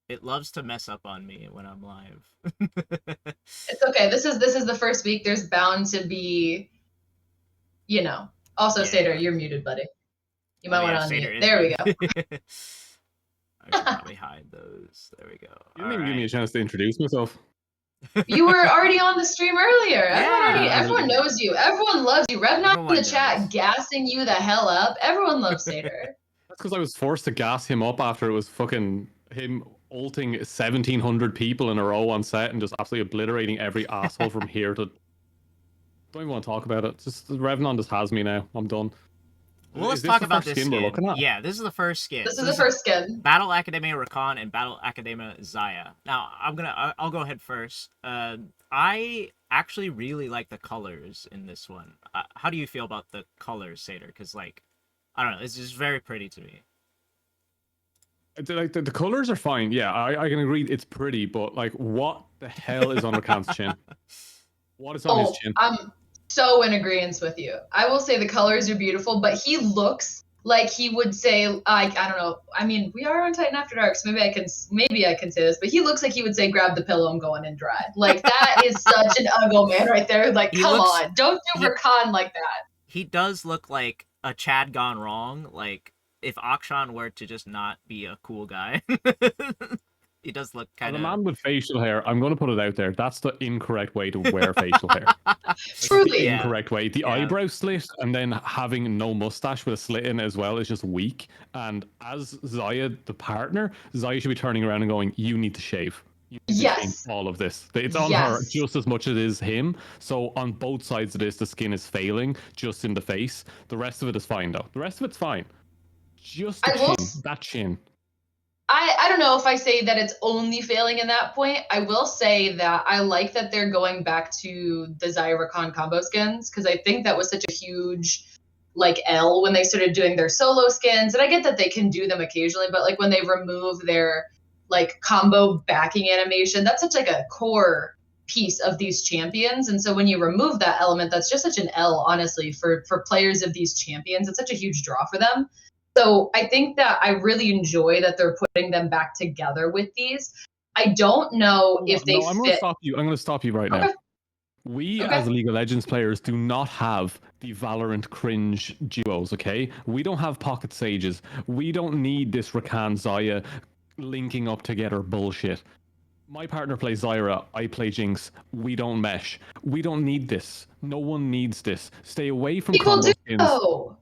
It loves to mess up on me when I'm live. It's okay. This is the first week. There's bound to be, Also, yeah. Sader, you're muted, buddy. You might want to unmute. There we go. I should probably hide those. There we go. You didn't even give me a chance to introduce myself. You were already on the stream earlier. Everyone knows you. Everyone loves you. Revnot in the chat gassing you the hell up. Everyone loves Sader. That's because I was forced to gas him up after it was fucking him ulting 1,700 people in a row on set and just absolutely obliterating every asshole from here to... Don't even want to talk about it. Just Revnon just has me now. I'm done. Well, let's talk about this skin. We're looking at? Yeah, this is the first skin. This is the first skin. Battle Academia Rakan and Battle Academia Xayah. Now, I'll go ahead first. I actually really like the colors in this one. How do you feel about the colors, Sader? Because, like, I don't know, it's just very pretty to me. Like the colors are fine. Yeah, I can agree it's pretty, but like, what the hell is on Rakan's chin? What is on his chin? I'm so in agreement with you. I will say the colors are beautiful, but he looks like he would say, I don't know. I mean, we are on Titan After Dark, so maybe I can say this, but he looks like he would say, "Grab the pillow, I'm going in dry." Like, that is such an uggo man right there. Like, come on, don't do Rakan like that. He does look like a Chad gone wrong. Like, if Akshan were to just not be a cool guy. He does look kind of... The man with facial hair, I'm going to put it out there, that's the incorrect way to wear facial hair. Truly. The incorrect way. The eyebrow slit and then having no mustache with a slit in as well is just weak. And as Xayah, the partner, Xayah should be turning around and going, you need to shave. You need to change all of this. It's on her just as much as it is him. So on both sides of this, the skin is failing just in the face. The rest of it is fine, though. The rest of it's fine. Just the chin. That chin. I don't know if I say that it's only failing in that point. I will say that I like that they're going back to the Xayah Rakan combo skins, because I think that was such a huge like L when they started doing their solo skins. And I get that they can do them occasionally, but like when they remove their like combo backing animation, that's such like a core piece of these champions. And so when you remove that element, that's just such an L, honestly, for players of these champions. It's such a huge draw for them. So I think that I really enjoy that they're putting them back together with these. I don't know if they fit. I'm going to stop you right now. We, as League of Legends players, do not have the Valorant cringe duos, okay? We don't have Pocket Sages. We don't need this Rakan Xayah linking up together bullshit. My partner plays Zyra, I play Jinx. We don't mesh. We don't need this. No one needs this. Stay away from people combo skins. Though.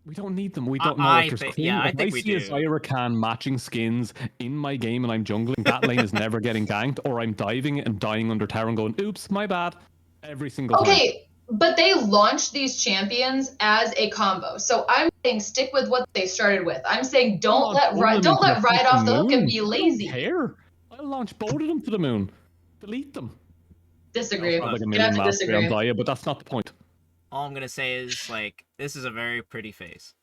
We don't need them. We don't know if there's I think we do. If I see a Xayah Rakan matching skins in my game and I'm jungling, that lane is never getting ganked, or I'm diving and dying under tower and going, oops, my bad. Every single time. Okay, but they launched these champions as a combo. So I'm saying stick with what they started with. I'm saying don't let Riot off the hook and be lazy. I don't care. I'll launch both of them to the moon. Delete them. Disagree. Like you have to disagree. Xayah, but that's not the point. All I'm gonna say is, like, this is a very pretty face.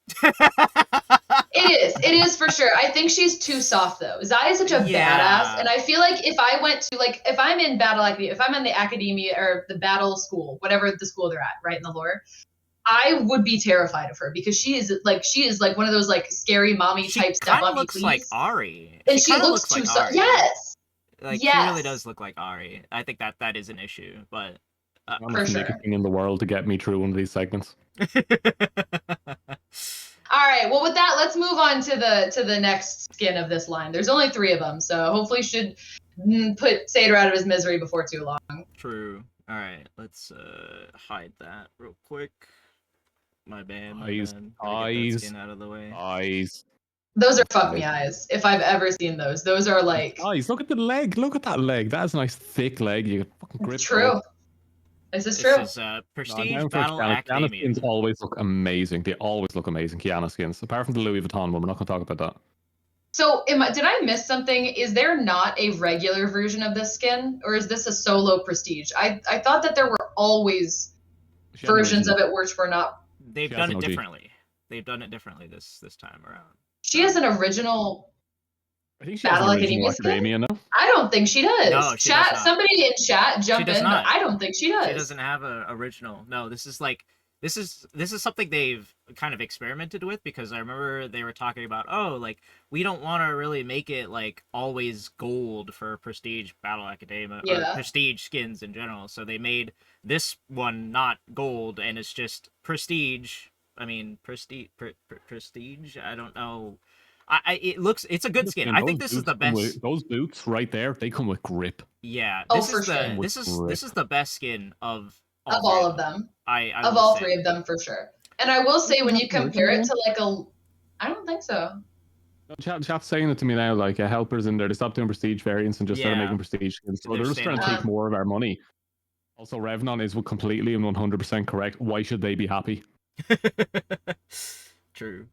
It is for sure. I think she's too soft though. Xayah is such a badass, and I feel like if I went to if I'm in Battle Academia, if I'm in the academia or the battle school, whatever the school they're at, right in the lore, I would be terrified of her because she is like one of those like scary mommy type stuff. She looks like Ahri, and she looks too soft. Yes. Like, she really does look like Ahri. I think that is an issue, but How For much sure. nicotine in the world to get me through one of these segments? All right. Well, with that, let's move on to the next skin of this line. There's only 3 of them, so hopefully should put Seder out of his misery before too long. True. All right, let's hide that real quick. My bad. My Eyes, bad. Gotta get that eyes, skin out of the way. eyes. Those are fuck me eyes. If I've ever seen those, those are like Eyes. Look at the leg. Look at that leg. That is a nice thick leg. You can fucking grip. true. This is This true. is No, Prestige down for Battle Kiana. Kiana Academia. skins always look amazing. They always look amazing. Kiana skins, apart from the Louis Vuitton one, we're not going to talk about that. So, did I miss something? Is there not a regular version of this skin, or is this a solo prestige? I thought that there were always She had an versions original. of it which were not. They've She done has it an OG. differently. They've done it differently this time around. She has an original. I think she has Battle an original Academia skin? Academia now. I don't think she does. No, she chat. does not. Somebody in chat jump does in. not. But I don't think she does. She doesn't have a original. No, this is something they've kind of experimented with, because I remember they were talking about, oh, like, we don't want to really make it like always gold for Prestige Battle Academia or Yeah. Prestige skins in general. So they made this one not gold, and it's just Prestige. I mean, Prestige. I don't know. It's a good skin. I think this is the best. Those boots right there, they come with grip. Yeah, Oh, this for is sure. the this is the best skin of all of them. I Of would all say. 3 of them, for sure. And I will say, when you compare it to like I don't think so. Chat's saying it to me now, like helpers in there. They stopped doing prestige variants and just started Yeah. making prestige skins. So They're they're just trying to staying take more of our money. Also, Revnon is completely and 100% correct. Why should they be happy? True.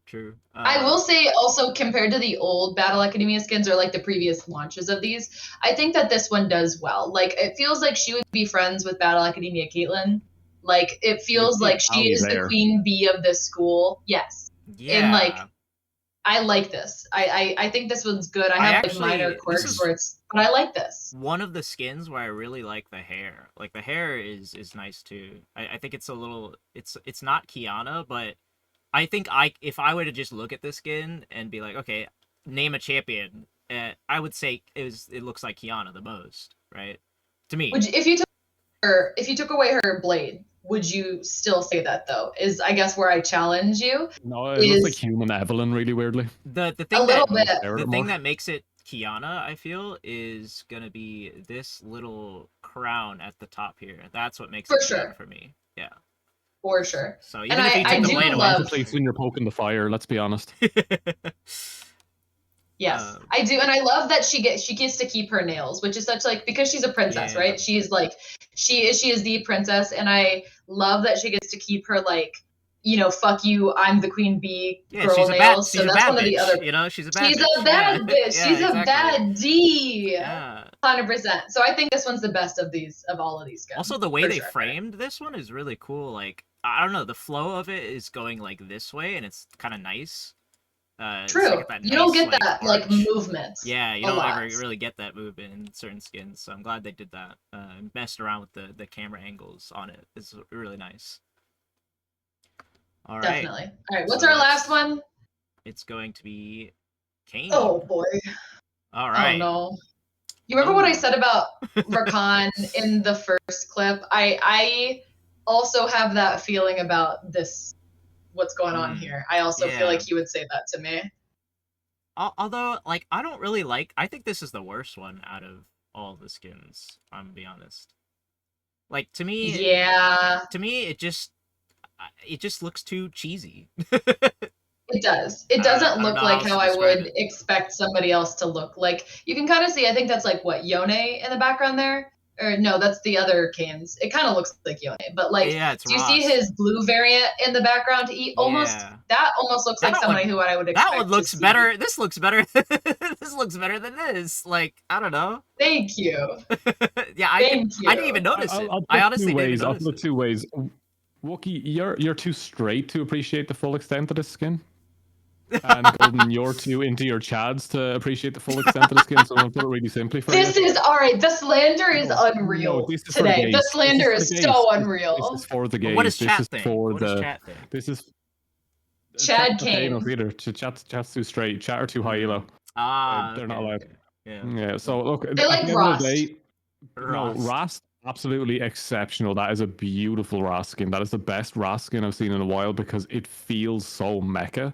I will say also, compared to the old Battle Academia skins or like the previous launches of these, I think that this one does well. Like, it feels like she would be friends with Battle Academia Caitlyn. Like, it feels like she is the queen bee of this school. Yes. Yeah. And like, I like this. I think this one's good. I have like minor this quirks is- where it's, but I like this. one of the skins where I really like the hair. Like, the hair is nice too. I think it's a little. It's not Kiana, but I think if I were to just look at this skin and be like, okay, name a champion, I would say it looks like Kiana the most, right? To me. If you took away her blade, would you still say that though? Is, I guess, where I challenge you. No, it looks like human Evelyn really weirdly. The A thing little that bit. the thing that makes it Kiana, I feel, is gonna be this little crown at the top here. That's what makes For it sure. Kiana for me. Yeah. For sure. So even And if you I took the do blade love- away. Place when you're poking the fire, let's be honest. Yes, I do, and I love that she gets to keep her nails, which is such like, because she's a princess, Yeah. right? She's like, she is the princess, and I love that she gets to keep her like, fuck you, I'm the queen bee Yeah, girl she's a bad, nails. she's So a that's bad one of bitch. the other. You know, she's a bad She's bitch. a bad Yeah. bitch. Yeah, She's a exactly. bad D. Yeah. 100%. So I think this one's the best of all of these guys. Also, the way for they sure. framed this one is really cool. Like, I don't know, the flow of it is going like this way, and it's kind of nice. It's True. like that You don't nice, get that like arch. movement. Yeah, you a don't lot. ever really get that movement in certain skins, so I'm glad they did that. Messed around with the camera angles on it. It's really nice. All right, Definitely. All right. What's So our that's- last one? it's going to be Kane. Oh boy. All right. Oh no. You remember what I Oh. said about Rakan in the first clip? I also have that feeling about this, what's going on here. I also Yeah. feel like he would say that to me. Although, like, I don't really like. I think this is the worst one out of all the skins. I'm gonna be honest. Like, to me, Yeah, it just looks too cheesy. it does. It I doesn't don't look know like how how else I to describe would it. expect somebody else to look. Like, you can kind of see, I think that's like, what, Yone in the background there? Or no, that's the other Canes. It kind of looks like Yone. But like, Yeah, it's do you see Ross. his blue variant in the background? Yeah. That almost looks like That somebody one- who I would expect That one to looks see. better. This looks better. This looks better than this. Like, I don't know. Thank you. Yeah, I Thank you. didn't even notice it. I'll put I honestly two didn't ways. even I'll notice put it. two ways. Wookie, you're too straight to appreciate the full extent of this skin. And Golden, you're too into your chads to appreciate the full extent of the skin. So I'm gonna put it really simply for This you. is all right. The slander is No, unreal this is for the today. The gays. slander This is for the so gays. unreal. This is for the But gays. what does This chat is think? for What does the. chat think? This is. Chad okay, no, Kane. either. Chat's too straight. Chat are too high elo. Ah, they're not okay, allowed. okay. Yeah. Yeah. So look, They at like the end of Rost. the day, no, Ross. Rast Absolutely exceptional. That is a beautiful Raskin. That is the best Raskin I've seen in a while because it feels so mecha.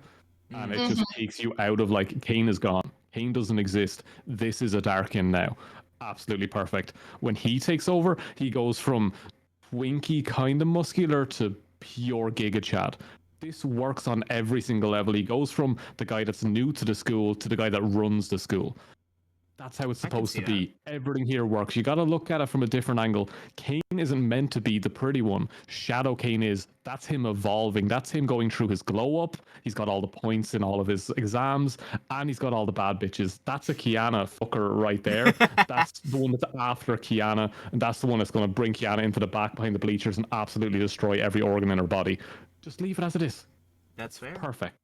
And it just takes you out of like, Kane is gone. Kane doesn't exist. This is a Darkin now. Absolutely perfect. When he takes over, he goes from twinky kind of muscular to pure Giga Chad. This works on every single level. He goes from the guy that's new to the school to the guy that runs the school. That's how it's I can supposed to see be. Everything here works. You got to look at it from a different angle. Kane isn't meant to be the pretty one. Shadow Kane is. That's him evolving. That's him going through his glow up. He's got all the points in all of his exams, and he's got all the bad bitches. That's a Kiana fucker right there. That's the one that's after Kiana, and that's the one that's going to bring Kiana into the back behind the bleachers and absolutely destroy every organ in her body. Just leave it as it is. That's fair. Perfect.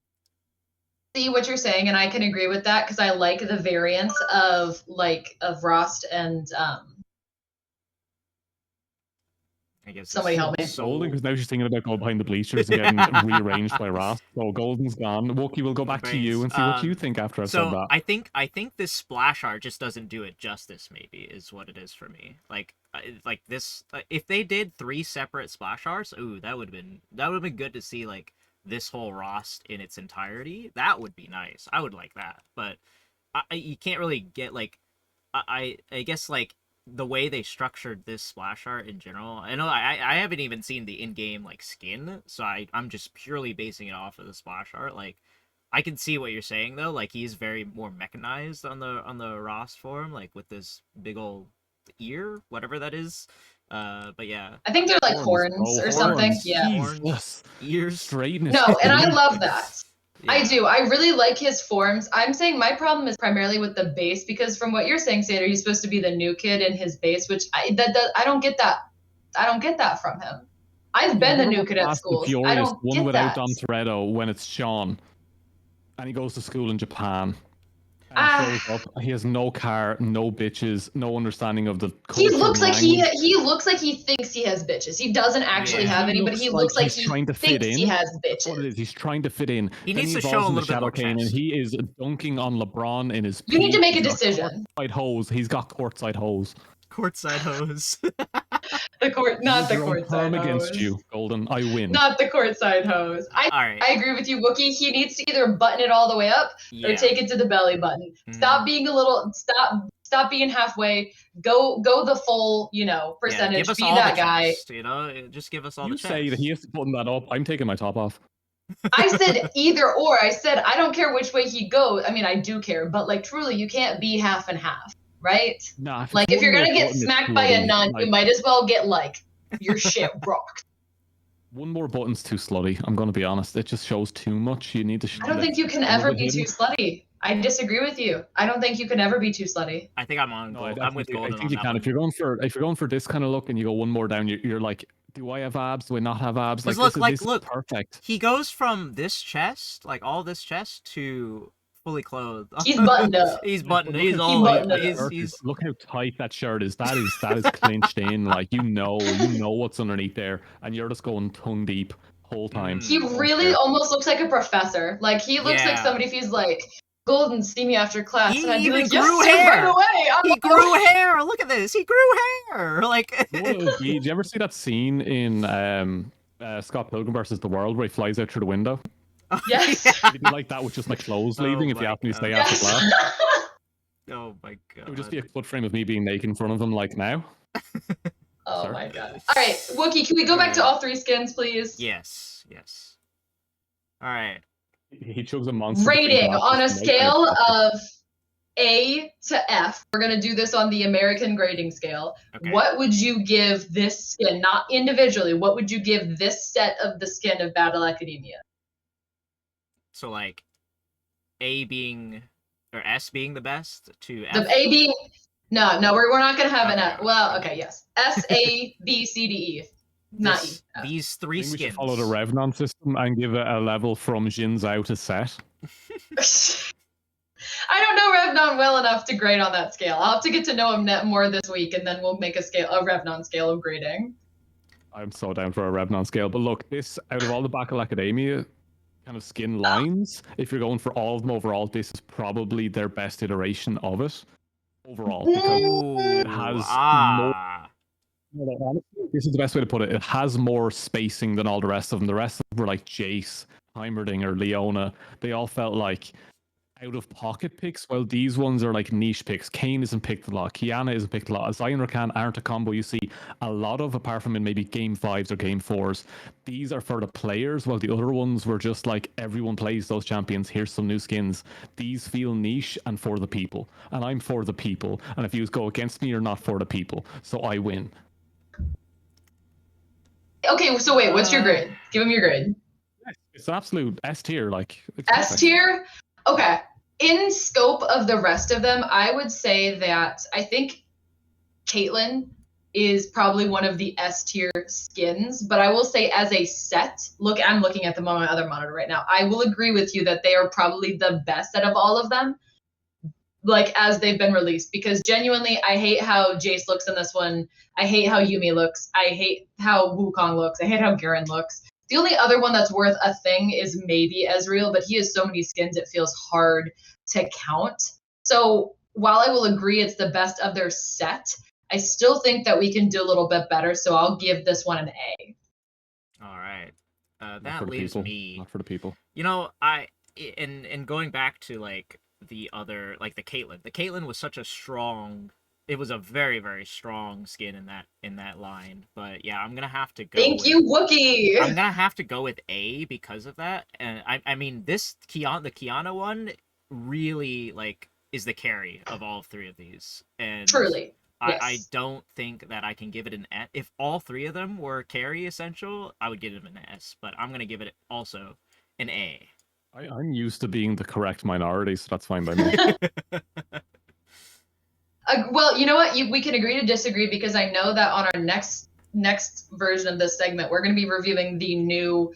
See what you're saying, and I can agree with that because I like the variance of Rost and I guess Somebody it's help me. Golden, because now she's thinking about going behind the bleachers and getting rearranged by Ross. So Golden's gone. Wookie, we'll go back to you and see what you think after I've said So that. I think this splash art just doesn't do it justice. Maybe is what it is for me. Like this, if they did 3 separate splash arts, ooh, that would have been good to see. Like this whole Rost in its entirety, that would be nice. I would like that, but you can't really get like I guess like the way they structured this splash art in general. I know I haven't even seen the in-game like skin, so I'm just purely basing it off of the splash art. Like I can see what you're saying though. Like he's very more mechanized on the Rost form, like with this big old ear, whatever that is. But yeah, I think they're like horns or something. Horns. Yeah. Jesus. ears. Straightness. No, and I love that. Yeah. I do. I really like his forms. I'm saying my problem is primarily with the base because from what you're saying, Sander, he's supposed to be the new kid in his base, which I don't get that. I don't get that from him. I've been the new kid at schools. I don't one get without that. Don Toretto when it's Sean, and he goes to school in Japan. And he shows up. He has no car, no bitches, no understanding of the culture. He looks like language. he looks like he thinks he has bitches. He doesn't actually Yeah. have any, but he looks like he's he trying to fit thinks in. he has That's what it bitches. is. He's trying to fit in. He Then needs to evolves show a into little bit Shadow more Kane, and chest. he is dunking on LeBron in his. You need to peak. make a He's got decision. Courtside hose. He's got courtside hose. Courtside hose. Not the You're on courtside firm hose. against you, Golden. I win. Not the courtside hose. All right. I agree with you, Wookie. He needs to either button it all the way up Yeah. or take it to the belly button. Stop being stop being halfway. Go the full, percentage. Give us Be all that the guy. chest, just give us all You the chest. say that he has to button that up. I'm taking my top off. I said either or. I said I don't care which way he goes. I mean, I do care, but like truly, you can't be half and half, right? Nah, Like if you're one gonna more get button is smacked too by a slutty. nun, you might as well get like your shit rocked. One more button's too slutty. I'm gonna be honest. It just shows too much. You need to. I don't think you can ever be too slutty. I disagree with you. I don't think you can ever be too slutty. I think I'm on. No, Gold. I I'm with think, Golden I think on you that can. one. If you're going for this kind of look and you go one more down, you're like, do I have abs? Do I not have abs? Like, Look, this is look. perfect. He goes from this chest, like all this chest, to fully clothed. He's buttoned up. He's buttoned. Look He's how all. buttoned up. He's. Look how tight that shirt is. That is clinched in. Like you know what's underneath there, and you're just going tongue deep whole time. He really almost looks like a professor. Like he looks like Yeah. somebody if he's like, Golden, see me after class. He and I'd be even like, grew yes, sir, hair. right away. I'm He like, grew hair. Look at this. He grew hair. Like. Did you ever see that scene in Scott Pilgrim versus the World where he flies out through the window? Yes. It'd be like that with just my clothes Oh leaving if you my happen to stay God. after Yes. class. Oh my god. It would just be a foot frame of me being naked in front of him like now. Oh Sir? my god. All right, Wookie, can we go back to all 3 skins, please? Yes. All right. He chugs a monster. Rating on a to make scale it. of A to F. We're gonna do this on the American grading scale. Okay. What would you give this skin, not individually? What would you give this set of the skin of Battle Academia? So like, A being or S being the best to F. The A being no, we're not gonna have an Okay. F. Well, okay, yes. S A B C D E. Not E. These I 3 think we should skins. follow the Revnon system and give it a level from Jin Zhao to Set. I don't know Revnon well enough to grade on that scale. I'll have to get to know him more this week, and then we'll make a Revnon scale of grading. I'm so down for a Revnon scale. But look, this, out of all the Battle Academia kind of skin lines, if you're going for all of them overall, this is probably their best iteration of it overall. Because Ooh, has Honestly, this is the best way to put it. It has more spacing than all the rest of them. The rest of them were like Jace, Heimerdinger, Leona. They all felt like out of pocket picks, while these ones are like niche picks. Kane isn't picked a lot. Kiana isn't picked a lot. Zion Rakan aren't a combo you see a lot of, apart from in maybe game 5s or game 4s. These are for the players, while the other ones were just like everyone plays those champions. Here's some new skins. These feel niche and for the people. And I'm for the people. And if you go against me, you're not for the people. So I win. Okay, so wait, what's your grade? Give him your grade. It's an absolute S tier. Like S tier? Okay. In scope of the rest of them, I would say that I think Caitlyn is probably one of the S tier skins, but I will say as a set, I'm looking at them on my other monitor right now. I will agree with you that they are probably the best out of all of them, like as they've been released, because genuinely I hate how Jace looks in this one. I hate how Yuumi looks. I hate how Wukong looks. I hate how Garen looks. The only other one that's worth a thing is maybe Ezreal, but he has so many skins it feels hard to count. So while I will agree it's the best of their set, I still think that we can do a little bit better. So I'll give this one an A. All right. Not That for the leaves people. me. Not for the people. You know, in going back to like the other, like the Caitlyn. The Caitlyn was such a strong. It was a very, very strong skin in that line. But yeah, I'm gonna have to go. Thank you, Wookie. I'm gonna have to go with A because of that. And I mean the Kiana one really like is the carry of all 3 of these. And Truly. Yes. I don't think that I can give it an S. If all 3 of them were carry essential, I would give it an S. But I'm gonna give it also an A. I'm used to being the correct minority, so that's fine by me. Well, you know what? We can agree to disagree because I know that on our next version of this segment, we're going to be reviewing the new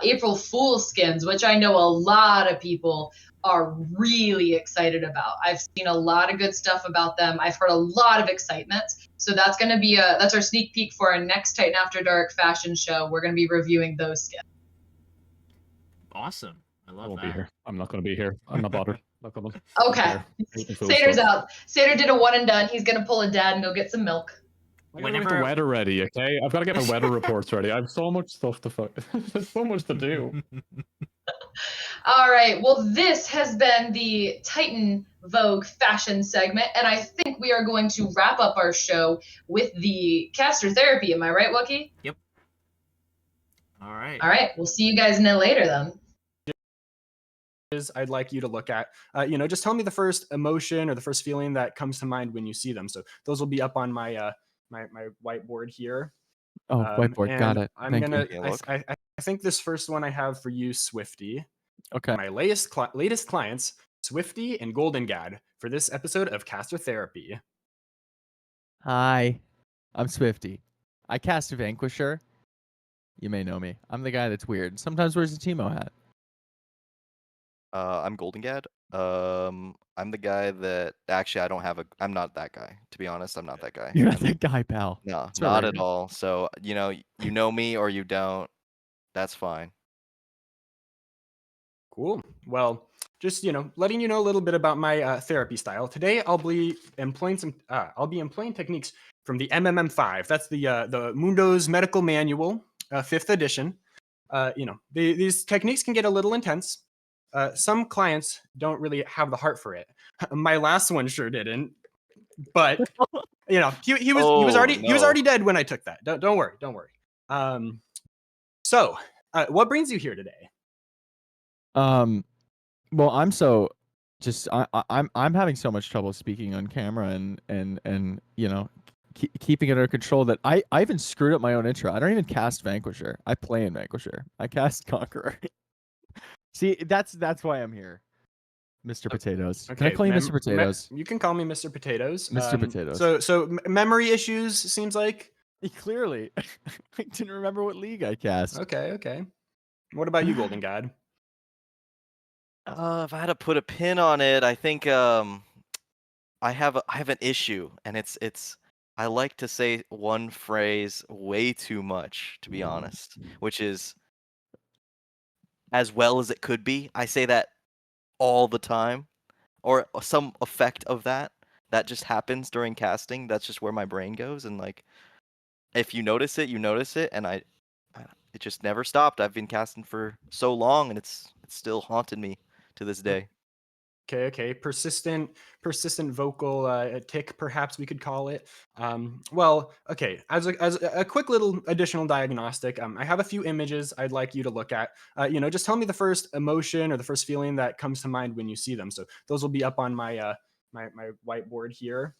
April Fool's skins, which I know a lot of people are really excited about. I've seen a lot of good stuff about them. I've heard a lot of excitement. So that's going to be that's our sneak peek for our next Titan After Dark fashion show. We're going to be reviewing those skins. Awesome. I I love won't that. be here. I'm not going to be here. I'm not bothered. Not coming. Okay. Sater's out. Sater did a one and done. He's going to pull a dad and go get some milk. I gotta get the weather ready, okay? I've got to get my weather reports ready. I have so much stuff to fuck. There's so much to do. All right. Well, this has been the Titan Vogue fashion segment, and I think we are going to wrap up our show with the caster therapy. Am I right, Wookie? Yep. All right. All right. We'll see you guys in it later then. I'd like you to look at, just tell me the first emotion or the first feeling that comes to mind when you see them. So those will be up on my my whiteboard here. Oh, whiteboard. Got it. I'm Thank gonna. you. I think this first one I have for you, Swifty. Okay. My latest clients, Swifty and Golden Gad, for this episode of Caster Therapy. Hi, I'm Swifty. I cast Vanquisher. You may know me. I'm the guy that's weird. Sometimes wears a Teemo hat. I'm Golden Gad. I'm the guy that actually I'm not that guy. To be honest, I'm not that guy. You're not that guy, pal. No, It's not alright. at all. So you know me or you don't. That's fine. Cool. Well, just letting you know a little bit about my therapy style. Today, I'll be employing techniques from the MMM5. That's the Mundo's Medical Manual, 5th edition. These techniques can get a little intense. Some clients don't really have the heart for it. My last one sure didn't. But he was already dead when I took that. Don't worry. So what brings you here today? Well, I'm having so much trouble speaking on camera and keeping it under control that I even screwed up my own intro. I don't even cast Vanquisher. I play in Vanquisher. I cast Conqueror. See, that's why I'm here, Mr. Potatoes. Okay, Can I call you Mr. Potatoes? You can call me Mr. Potatoes. Mr. Potatoes. So memory issues seems like. Clearly, I didn't remember what league I cast. Okay. What about you, Golden God? If I had to put a pin on it, I think I have an issue, and it's I like to say one phrase way too much, to be honest, which is as well as it could be. I say that all the time, or some effect of that just happens during casting. That's just where my brain goes, and like if you notice it, you notice it, and it just never stopped. I've been casting for so long, and it's still haunted me to this day. Okay. Persistent vocal tick, perhaps we could call it. Well, okay. As a quick little additional diagnostic, I have a few images I'd like you to look at. Just tell me the first emotion or the first feeling that comes to mind when you see them. So those will be up on my my whiteboard here.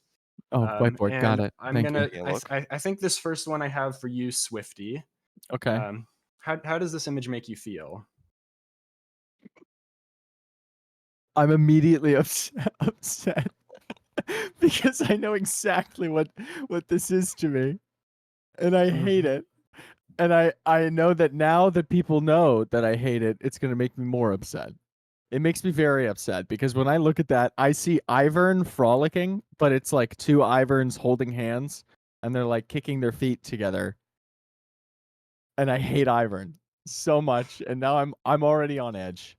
Oh, whiteboard. Got And it. I'm Thank gonna. you. Look. I think this first one I have for you, Swifty. Okay. How does this image make you feel? I'm immediately upset because I know exactly what this is to me, and I hate it. And I know that now that people know that I hate it, it's gonna make me more upset. It makes me very upset because when I look at that, I see Ivern frolicking, but it's like two Iverns holding hands, and they're like kicking their feet together. And I hate Ivern so much, and now I'm already on edge.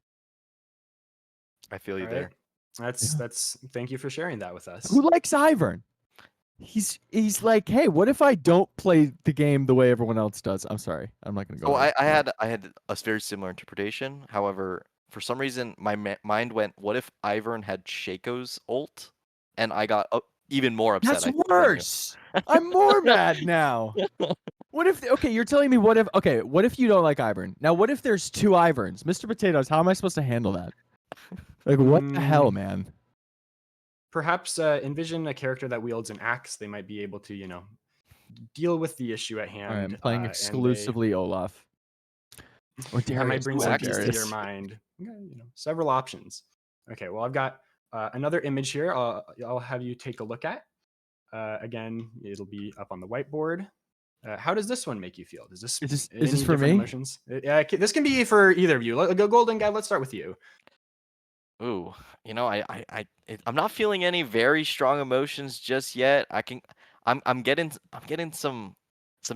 I feel you All there. right. That's. Thank you for sharing that with us. Who likes Ivern? He's like, hey, what if I don't play the game the way everyone else does? I'm sorry, I'm not gonna go. So there. I had a very similar interpretation. However, for some reason, my mind went, "What if Ivern had Shaco's ult?" And I got even more upset. That's I think, than you. worse. I'm more mad now. What if? Okay, you're telling me what if? Okay, what if you don't like Ivern? Now, what if there's two Iverns, Mr. Potatoes? How am I supposed to handle that? Like, what the hell, man? Perhaps envision a character that wields an axe. They might be able to, deal with the issue at hand. All right, I'm playing and exclusively Olaf. Or that might Darius. bring I some like peace to Darius. your mind. Several options. Okay, well, I've got another image here. I'll have you take a look at. Again, it'll be up on the whiteboard. How does this one make you feel? Does this Is any this for different me? Emotions? This can be for either of you. Go Golden Guy. Let's start with you. Ooh, I'm not feeling any very strong emotions just yet. I'm getting some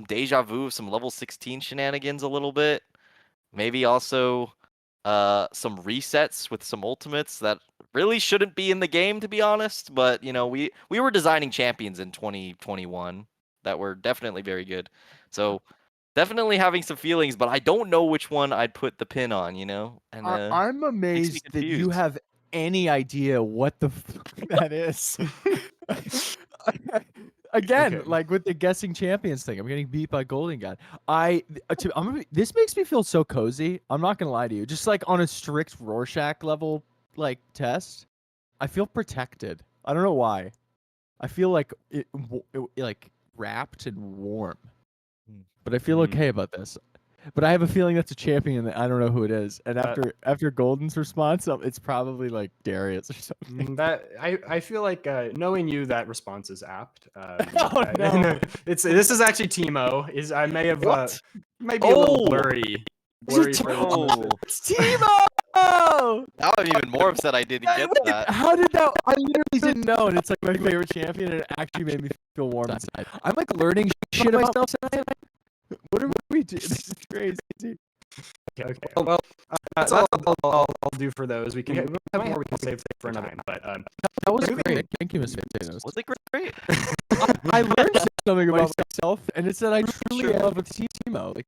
deja vu, some level 16 shenanigans a little bit. Maybe also some resets with some ultimates that really shouldn't be in the game, to be honest. But we were designing champions in 2021 that were definitely very good. So definitely having some feelings, but I don't know which one I'd put the pin on. And I'm amazed that you confused. have any idea what the fuck that is. Again, Okay. like with the guessing champions thing, I'm getting beat by Golden God. This makes me feel so cozy. I'm not gonna lie to you. Just like on a strict Rorschach level like test, I feel protected. I don't know why. I feel like like wrapped and warm. But I feel okay about this. But I have a feeling that's a champion that I don't know who it is. And after Golden's response, it's probably like Darius or something. That I feel like knowing you, that response is apt. Oh, no. This is actually Timo. I may have What? might be a little Oh! blurry. Is it Blurry for Oh, It's Timo! now I'm even more upset I didn't get Wait, that. how did that? I literally didn't know, and it's like my favorite champion, and it actually made me feel warm inside. I'm like learning shit about myself tonight. What are we doing? This is crazy. Okay. Well, that's all I'll do for those. We can have more we can save for another time. But That was great. Thank you, Mr. Potatoes. Was it great? I learned something about myself, and it's that I truly love with Timo. Like,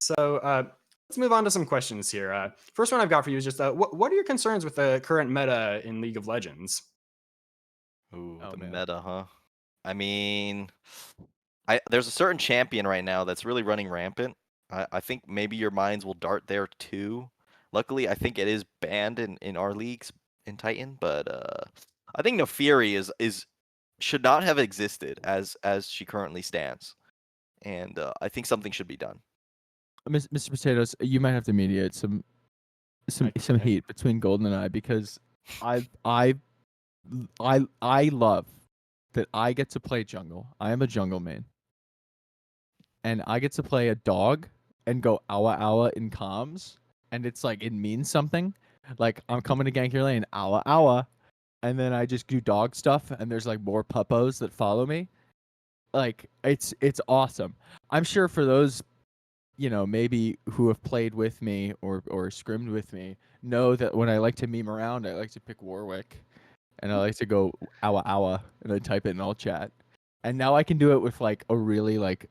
so let's move on to some questions here. First one I've got for you is just what are your concerns with the current meta in League of Legends? Ooh, Oh, the man. meta, huh? I mean, there's a certain champion right now that's really running rampant. I think maybe your minds will dart there too. Luckily, I think it is banned in our leagues in Titan, but I think Nafiri is should not have existed as she currently stands, and I think something should be done. Mr. Potatoes, you might have to mediate some heat between Golden and I, because I love that I get to play jungle. I am a jungle main, and I get to play a dog and go awa awa in comms, and it's like it means something. Like I'm coming to gank your lane, awa awa, and then I just do dog stuff, and there's like more puppos that follow me. Like it's awesome. I'm sure for those, maybe who have played with me or scrimmed with me, know that when I like to meme around, I like to pick Warwick, and I like to go awa awa, and I type it in all chat. and now I can do it with like a really like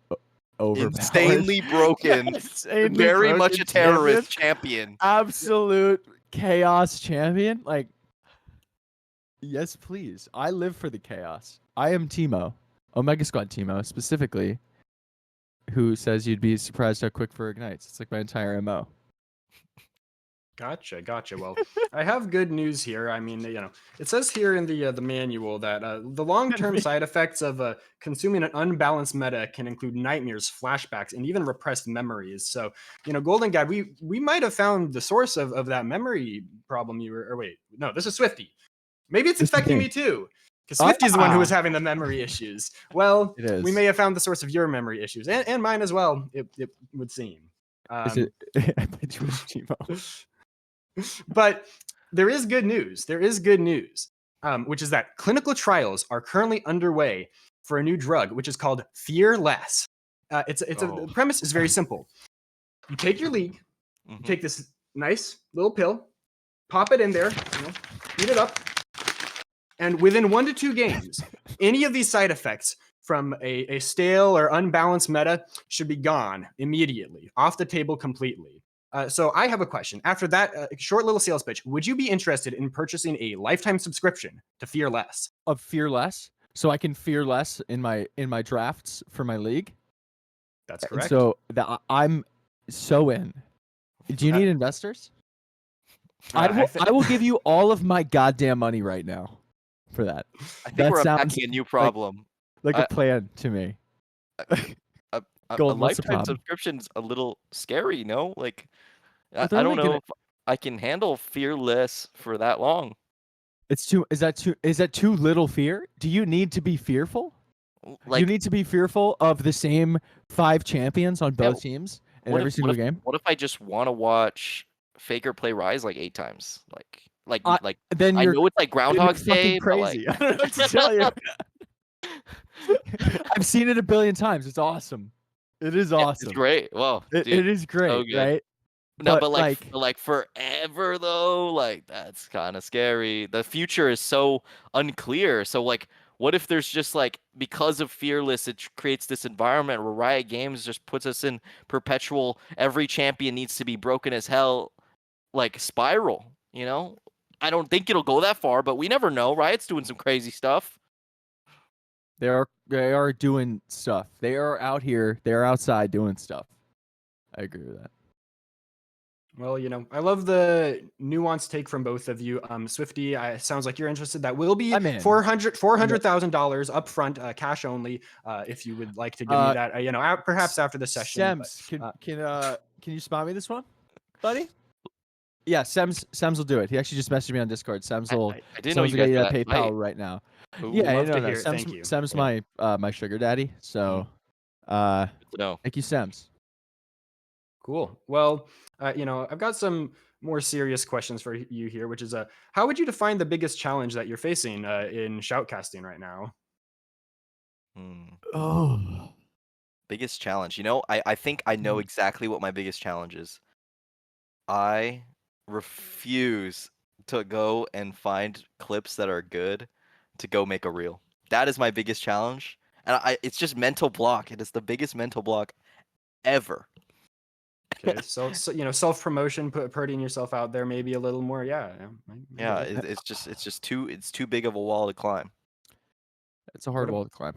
overpowered, Insanely broken, insanely very much broken a terrorist champion. absolute chaos champion. Like, yes, please. I live for the chaos. I am Timo, Omega Squad Timo specifically, who says you'd be surprised how quick for ignites. It's like my entire MO. Gotcha. Well, I have good news here. I mean, it says here in the manual that the long-term side effects of consuming an unbalanced meta can include nightmares, flashbacks, and even repressed memories. So, Golden God, we might have found the source of that memory problem you were. Or wait, no, this is Swifty. Maybe it's affecting me too, because Swifty's the one who was having the memory issues. Well, It is. we may have found the source of your memory issues and mine as well. It would seem. Is it? I played too much Timo. But there is good news. Which is that clinical trials are currently underway for a new drug, which is called Fearless. The premise is very simple. You take your league, you take this nice little pill, pop it in there, heat it up, and within 1 to 2 games, any of these side effects from a stale or unbalanced meta should be gone immediately, off the table completely. So I have a question. After that short little sales pitch, would you be interested in purchasing a lifetime subscription to Fearless? Of Fearless, so I can fear less in my drafts for my league. That's correct. So I'm so in. Do you need investors? I will give you all of my goddamn money right now for that. I think That we're sounds unpacking a new problem. Like a plan to me. A Gold, what's the lifetime problem? subscription's a little scary, no? Like, But I they're don't only know gonna- if I can handle Fearless for that long. It's too. Is that too little fear? Do you need to be fearful? Like, you need to be fearful of the same 5 champions on both Yeah, teams in what every if- single what if- game. What if I just want to watch Faker play Rise like 8 times? Like Then I you're know it's like then you're Groundhog's Day, fucking but like, crazy. I don't know what to tell you. I've seen it a billion times. It's awesome. It is awesome. it's great. Well, It dude, is great, good. right? no, but, but like forever though, like that's kind of scary. The future is so unclear. So like, what if there's just like, because of Fearless, it creates this environment where Riot Games just puts us in perpetual every champion needs to be broken as hell, like spiral. I don't think it'll go that far, but we never know. Riot's doing some crazy stuff. They are doing stuff. They are out here. They are outside doing stuff. I agree with that. Well, I love the nuanced take from both of you. Swifty, sounds like you're interested. That will be I'm in. $400,000 up front, cash only. If you would like to give me that, perhaps after the session. Sems, can you spot me this one, buddy? Yeah, Sems will do it. He actually just messaged me on Discord. Sems will. I didn't know Sems you will guys get got you that that PayPal tight. right now. Ooh, Yeah, love to no. hear it. Sems, Thank you. Sems Yeah. my sugar daddy. So, No. thank you, Sems. Cool. Well, I've got some more serious questions for you here, which is, how would you define the biggest challenge that you're facing in shoutcasting right now? Oh, Biggest challenge. I think I know exactly what my biggest challenge is. I refuse to go and find clips that are good to go make a reel. That is my biggest challenge. And it's just mental block. It is the biggest mental block ever. Okay, so self-promotion, putting yourself out there, maybe a little more. Yeah. Yeah, it's just too big of a wall to climb. it's a hard wall to climb.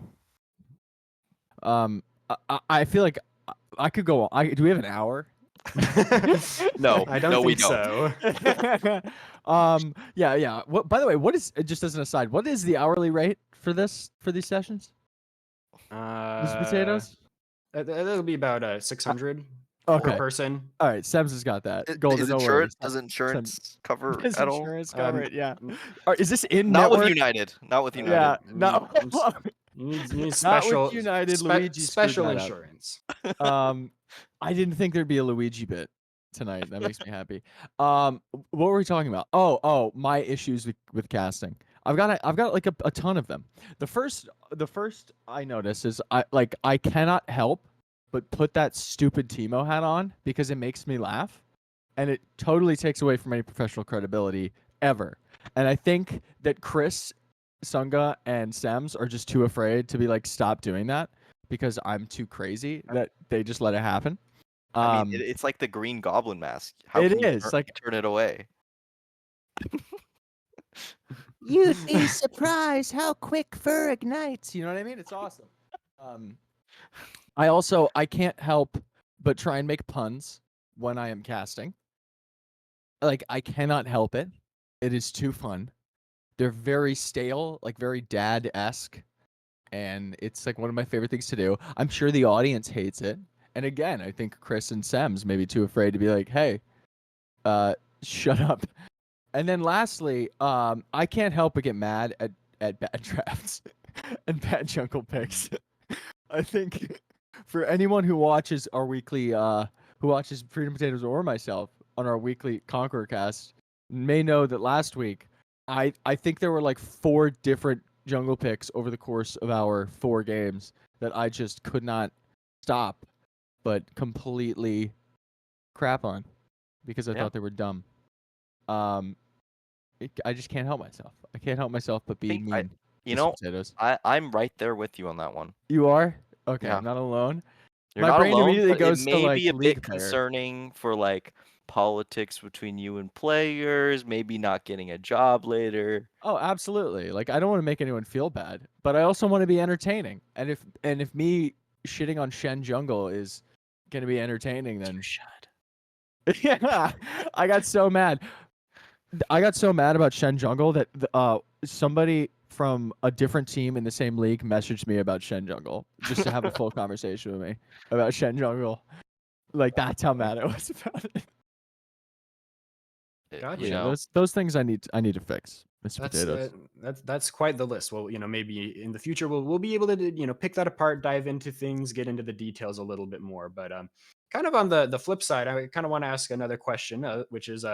I feel like I could go on. Do we have an hour? No, I don't no, we think so. Yeah. What? By the way, what is, just as an aside, what is the hourly rate for these sessions? These potatoes? That'll be about 600 Okay. per person. All right, Sems has got that. Does Golden, no worries. insurance cover Does at all? insurance cover it? Yeah. Is this in Not network? with United. Not with United. Yeah. No. You need Not special with United. Luigi special screwed that up. insurance. I didn't think there'd be a Luigi bit tonight. That makes me happy. What were we talking about? Oh, my issues with casting. I've got like a ton of them. The first I notice is I cannot help but put that stupid Timo hat on because it makes me laugh, and it totally takes away from any professional credibility ever. And I think that Chris Sunga and Sems are just too afraid to be like, stop doing that because I'm too crazy that they just let it happen. I mean, it's like the Green Goblin mask. How It can you is, like- turn it away? You'd be surprised how quick fur ignites. You know what I mean? It's awesome. I can't help but try and make puns when I am casting. Like, I cannot help it. It is too fun. They're very stale, like very dad-esque, and it's like one of my favorite things to do. I'm sure the audience hates it. And again, I think Chris and Sems may be too afraid to be like, hey, shut up. And then lastly, I can't help but get mad at bad drafts and bad jungle picks. I think for anyone who watches our weekly, who watches Freedom Potatoes or myself on our weekly Conqueror cast, may know that last week, I think there were like 4 different jungle picks over the course of our 4 games that I just could not stop, but completely crap on because I thought they were dumb. I just can't help myself. I can't help myself but be mean. You to know, potatoes. I'm right there with you on that one. You are? Okay, Yeah. I'm not alone. You're My not brain alone, immediately but goes it to may like be a league bit player. concerning for like politics between you and players, maybe not getting a job later. Oh, absolutely. Like I don't want to make anyone feel bad, but I also want to be entertaining. And if me shitting on Shen Jungle is gonna be entertaining, then You should. yeah, I got so mad. I got so mad about Shen Jungle that somebody from a different team in the same league messaged me about Shen Jungle just to have a full conversation with me about Shen Jungle. Like that's how mad I was about it. Gotcha. You Yeah, know, those things I need to fix, Mr. Potatoes. That's quite the list. Well, maybe in the future we'll be able to pick that apart, dive into things, get into the details a little bit more. But kind of on the flip side, I kind of want to ask another question, which is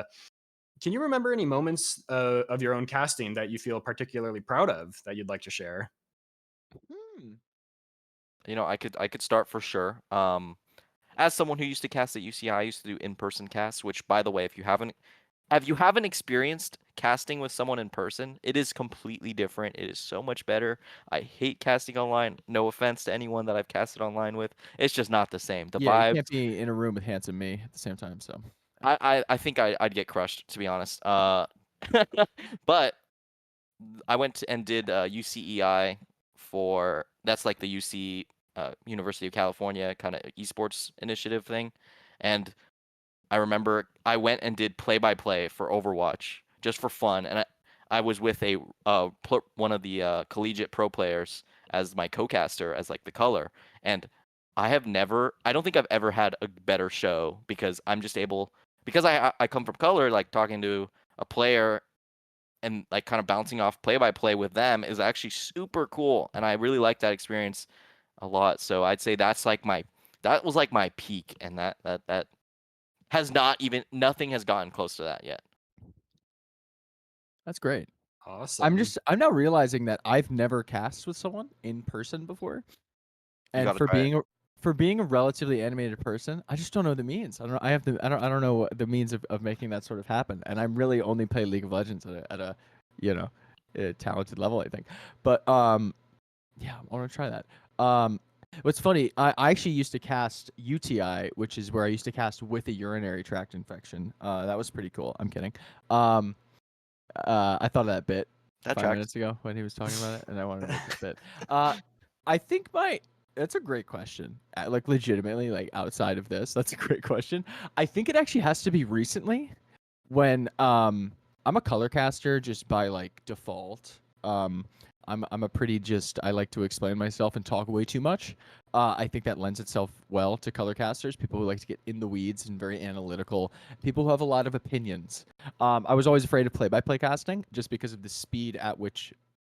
can you remember any moments of your own casting that you feel particularly proud of that you'd like to share? I could start for sure. As someone who used to cast at UCI, I used to do in-person casts, which by the way, if you haven't experienced casting with someone in person, it is completely different. It is so much better. I hate casting online. No offense to anyone that I've casted online with. It's just not the same. The Yeah, you vibe. can't be in a room with handsome me at the same time. So I think I'd get crushed, to be honest. But I went and did UCEI that's like the UC University of California kind of esports initiative thing, and I remember I went and did play-by-play for Overwatch just for fun, and I was with one of the collegiate pro players as my co-caster, as like the color, and I don't think I've ever had a better show because I'm just able, because I come from color, like talking to a player and like kind of bouncing off play-by-play with them is actually super cool, and I really like that experience a lot. So I'd say that was like my peak, and that has nothing has gotten close to that yet. that's great. Awesome. I'm now realizing that I've never cast with someone in person before, and gotta for try it. being a relatively animated person, I just don't know the means. I don't know the means of making that sort of happen. And I'm really only play League of Legends at a a talented level, I think. But yeah, I want to try that. What's funny, I actually used to cast UTI, which is where I used to cast with a urinary tract infection. That was pretty cool. I'm kidding. I thought of that bit That 5 tracks. minutes ago when he was talking about it, and I wanted to make this bit. I think that's a great question. Like legitimately, like outside of this, that's a great question. I think it actually has to be recently, when I'm a color caster just by like default. I'm a pretty I like to explain myself and talk way too much. I think that lends itself well to color casters, people who like to get in the weeds and very analytical, people who have a lot of opinions. I was always afraid of play-by-play casting just because of the speed at which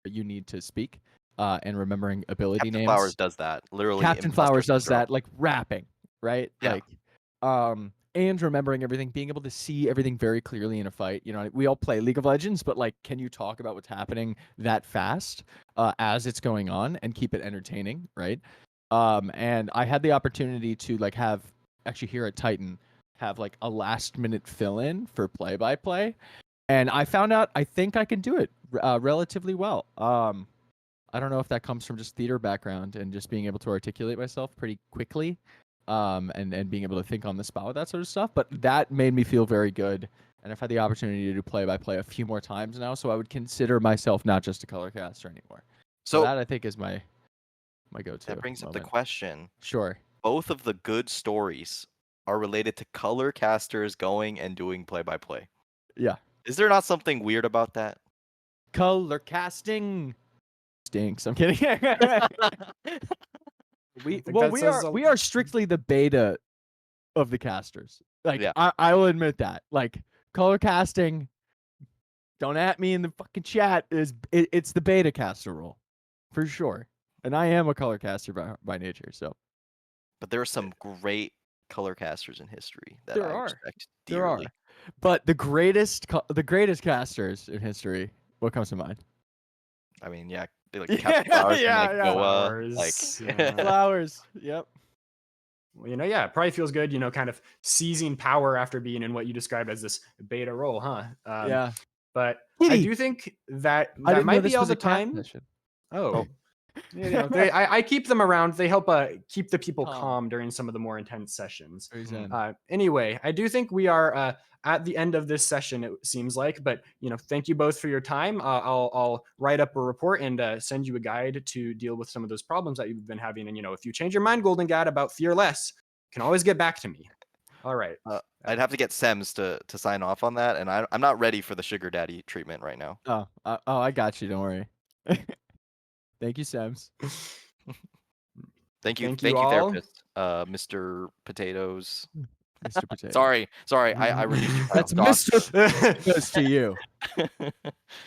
you need to speak and remembering ability Captain names. Flowers does that literally. Captain in Flowers Buster does Syndrome. that, like rapping, right? Yeah. Like, and remembering everything, being able to see everything very clearly in a fight. You know, we all play League of Legends, but like, can you talk about what's happening that fast as it's going on and keep it entertaining, right? And I had the opportunity to like have actually here at Titan have like a last minute fill in for play by play. And I found out I think I can do it relatively well. I don't know if that comes from just theater background and just being able to articulate myself pretty quickly, and being able to think on the spot with that sort of stuff. But that made me feel very good, and I've had the opportunity to do play-by-play a few more times now, so I would consider myself not just a color caster anymore. So So that I think is my go-to. that brings up the moment. question. Sure. Both of the good stories are related to color casters going and doing play-by-play. Yeah. Is there not something weird about that? Color casting stinks. I'm kidding. we think that says we are strictly the beta of the casters. Like Yeah. I will admit that. Like color casting, don't at me in the fucking chat, it's the beta caster role for sure. And I am a color caster by nature, so But there are some great color casters in history that There I are. respect there are. dearly. But the greatest casters in history, what comes to mind? I mean, yeah, they, like Yeah, Captain Flowers yeah, and like yeah. Goa, Flowers, like yeah. Flowers. Yep. Well, yeah, it probably feels good, kind of seizing power after being in what you described as this beta role, huh? Yeah. But I Kitty! do think that I didn't know might this be all was the a cat time. session. Oh. I keep them around. They help keep the people Calm. calm during some of the more intense sessions. Very zen. Anyway, I do think we are at the end of this session, it seems like. But thank you both for your time. I'll write up a report and send you a guide to deal with some of those problems that you've been having. And if you change your mind, Golden Gad, about Fearless, you can always get back to me. All right. I'd have to get Sems to sign off on that, and I'm not ready for the sugar daddy treatment right now. Oh, I got you. Don't worry. Thank you, Sams. Thank you, Thank you all. therapist, Mr. Potatoes. Mr. Potato. Sorry, I reduced your title. That's Doc. Mr. goes to you.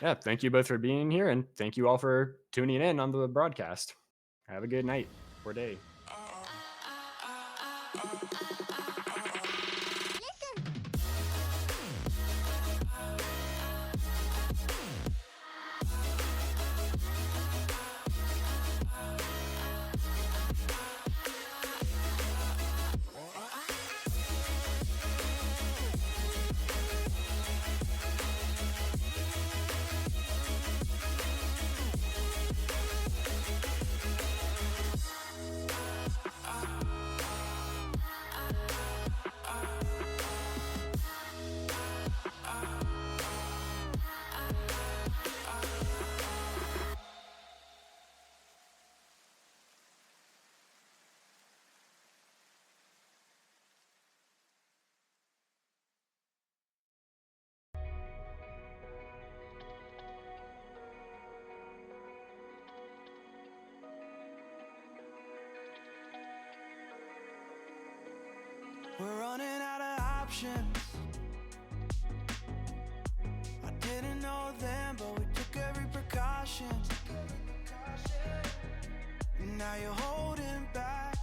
Yeah, thank you both for being here, and thank you all for tuning in on the broadcast. Have a good night or day. We're running out of options. I didn't know then, but we took every precaution. Now you're holding back.